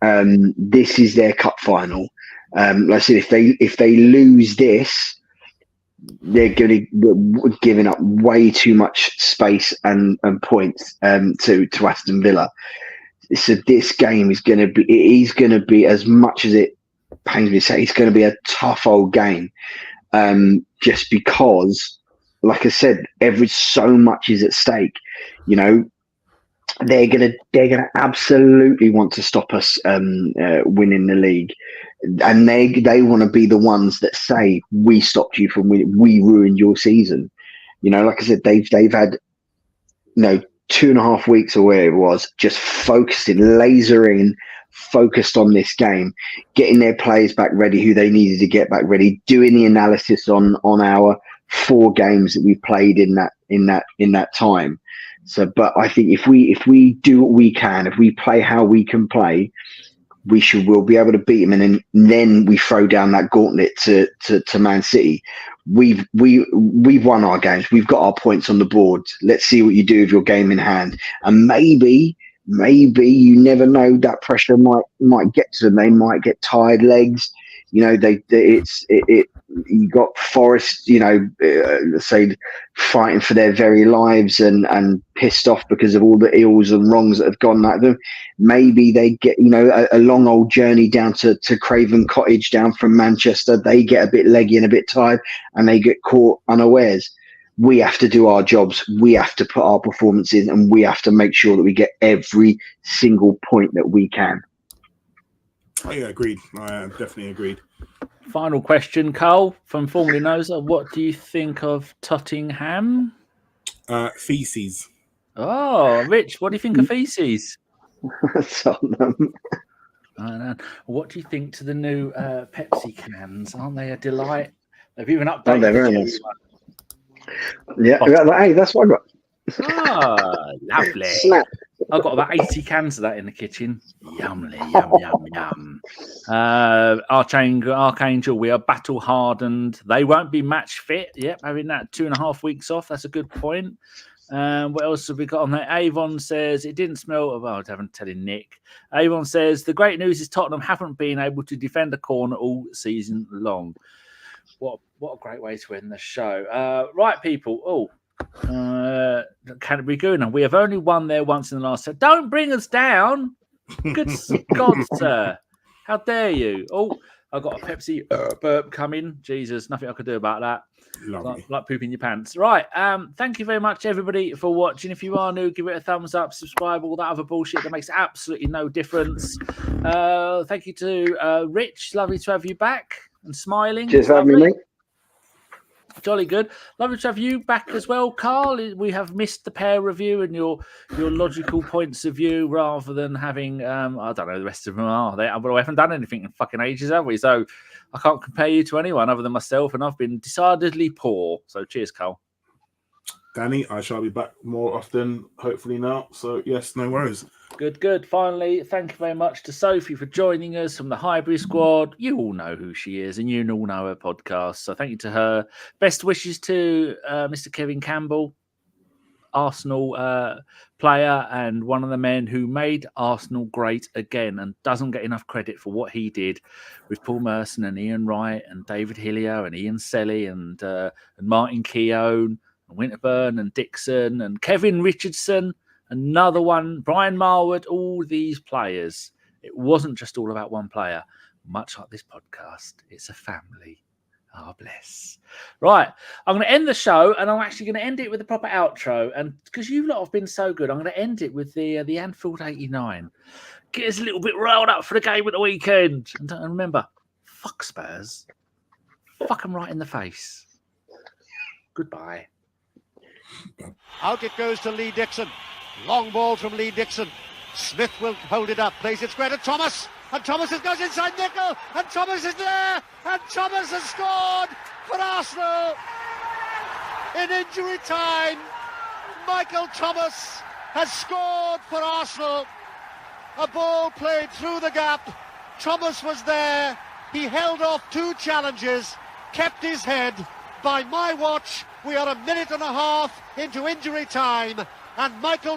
This is their cup final. Like I said, if they lose this, they're going to be giving up way too much space and points to Aston Villa. So this game is going to be, as much as it pains me to say, it's going to be a tough old game. Just because, like I said, so much is at stake. They're gonna absolutely want to stop us winning the league, and they want to be the ones that say, we stopped you from winning, we ruined your season. Like I said, they've had 2.5 weeks or whatever it was, just focused on this game, getting their players back ready who they needed to get back ready, doing the analysis on our 4 games that we played in that time. So, but I think if we do what we can, if we play how we can play, we'll be able to beat them, and then we throw down that gauntlet to Man City. We've won our games. We've got our points on the board. Let's see what you do with your game in hand. And maybe you never know, that pressure might get to them. They might get tired legs. You got Forest, let's say, fighting for their very lives and pissed off because of all the ills and wrongs that have gone at them. Maybe they get, a long old journey down to Craven Cottage down from Manchester. They get a bit leggy and a bit tired, and they get caught unawares. We have to do our jobs. We have to put our performance in, and we have to make sure that we get every single point that we can. Oh, yeah, agreed. I definitely agreed. Final question, Karl, from Formerly Noser. What do you think of Tottenham? Feces. Oh, Rich, what do you think of feces? Tottenham. I know. What do you think to the new Pepsi cans? Aren't they a delight? They've even updated. Oh, they're very nice. Yeah, hey, that's what I got. Oh, lovely. Snap. I've got about 80 cans of that in the kitchen. Yumly, yum. Archangel, we are battle hardened. They won't be match fit. Yep, having that 2.5 weeks off. That's a good point. What else have we got on there? Avon says it didn't smell of. I haven't telling Nick. Avon says the great news is Tottenham haven't been able to defend a corner all season long. What a great way to end the show. Right, people. Canterbury Gooner. We have only won there once in the last set. Don't bring us down. Good God, sir. How dare you? Oh, I've got a Pepsi burp coming. Jesus, nothing I could do about that. Like pooping your pants. Right. Thank you very much, everybody, for watching. If you are new, give it a thumbs up, subscribe, all that other bullshit that makes absolutely no difference. Thank you to Rich. Lovely to have you back and smiling. Cheers for having me, mate. Jolly good. Lovely to have you back as well, Karl. We have missed the pair review and your logical points of view rather than having, I don't know, the rest of them are. But we haven't done anything in fucking ages, have we? So I can't compare you to anyone other than myself, and I've been decidedly poor. So cheers, Karl. Danny, I shall be back more often, hopefully now. So yes, no worries. Good. Finally, thank you very much to Sophie for joining us from the Highbury squad. You all know who she is, and you all know her podcast. So thank you to her. Best wishes to Mr. Kevin Campbell, Arsenal player and one of the men who made Arsenal great again and doesn't get enough credit for what he did with Paul Merson and Ian Wright and David Hillier and Ian Selly and Martin Keown Winterburn and Dixon and Kevin Richardson, another one, Brian Marwood, all these players. It wasn't just all about one player. Much like this podcast, it's a family. Oh, bless. Right, I'm going to end the show, and I'm actually going to end it with a proper outro. And because you lot have been so good, I'm going to end it with the Anfield 89. Get us a little bit riled up for the game at the weekend. And remember, fuck Spurs. Fuck them right in the face. Goodbye. Out it goes to Lee Dixon. Long ball from Lee Dixon. Smith will hold it up, plays it square to Thomas. And Thomas goes inside Nickel. And Thomas is there. And Thomas has scored for Arsenal. In injury time, Michael Thomas has scored for Arsenal. A ball played through the gap. Thomas was there. He held off 2 challenges, kept his head. By my watch, we are a minute and a half into injury time. And Michael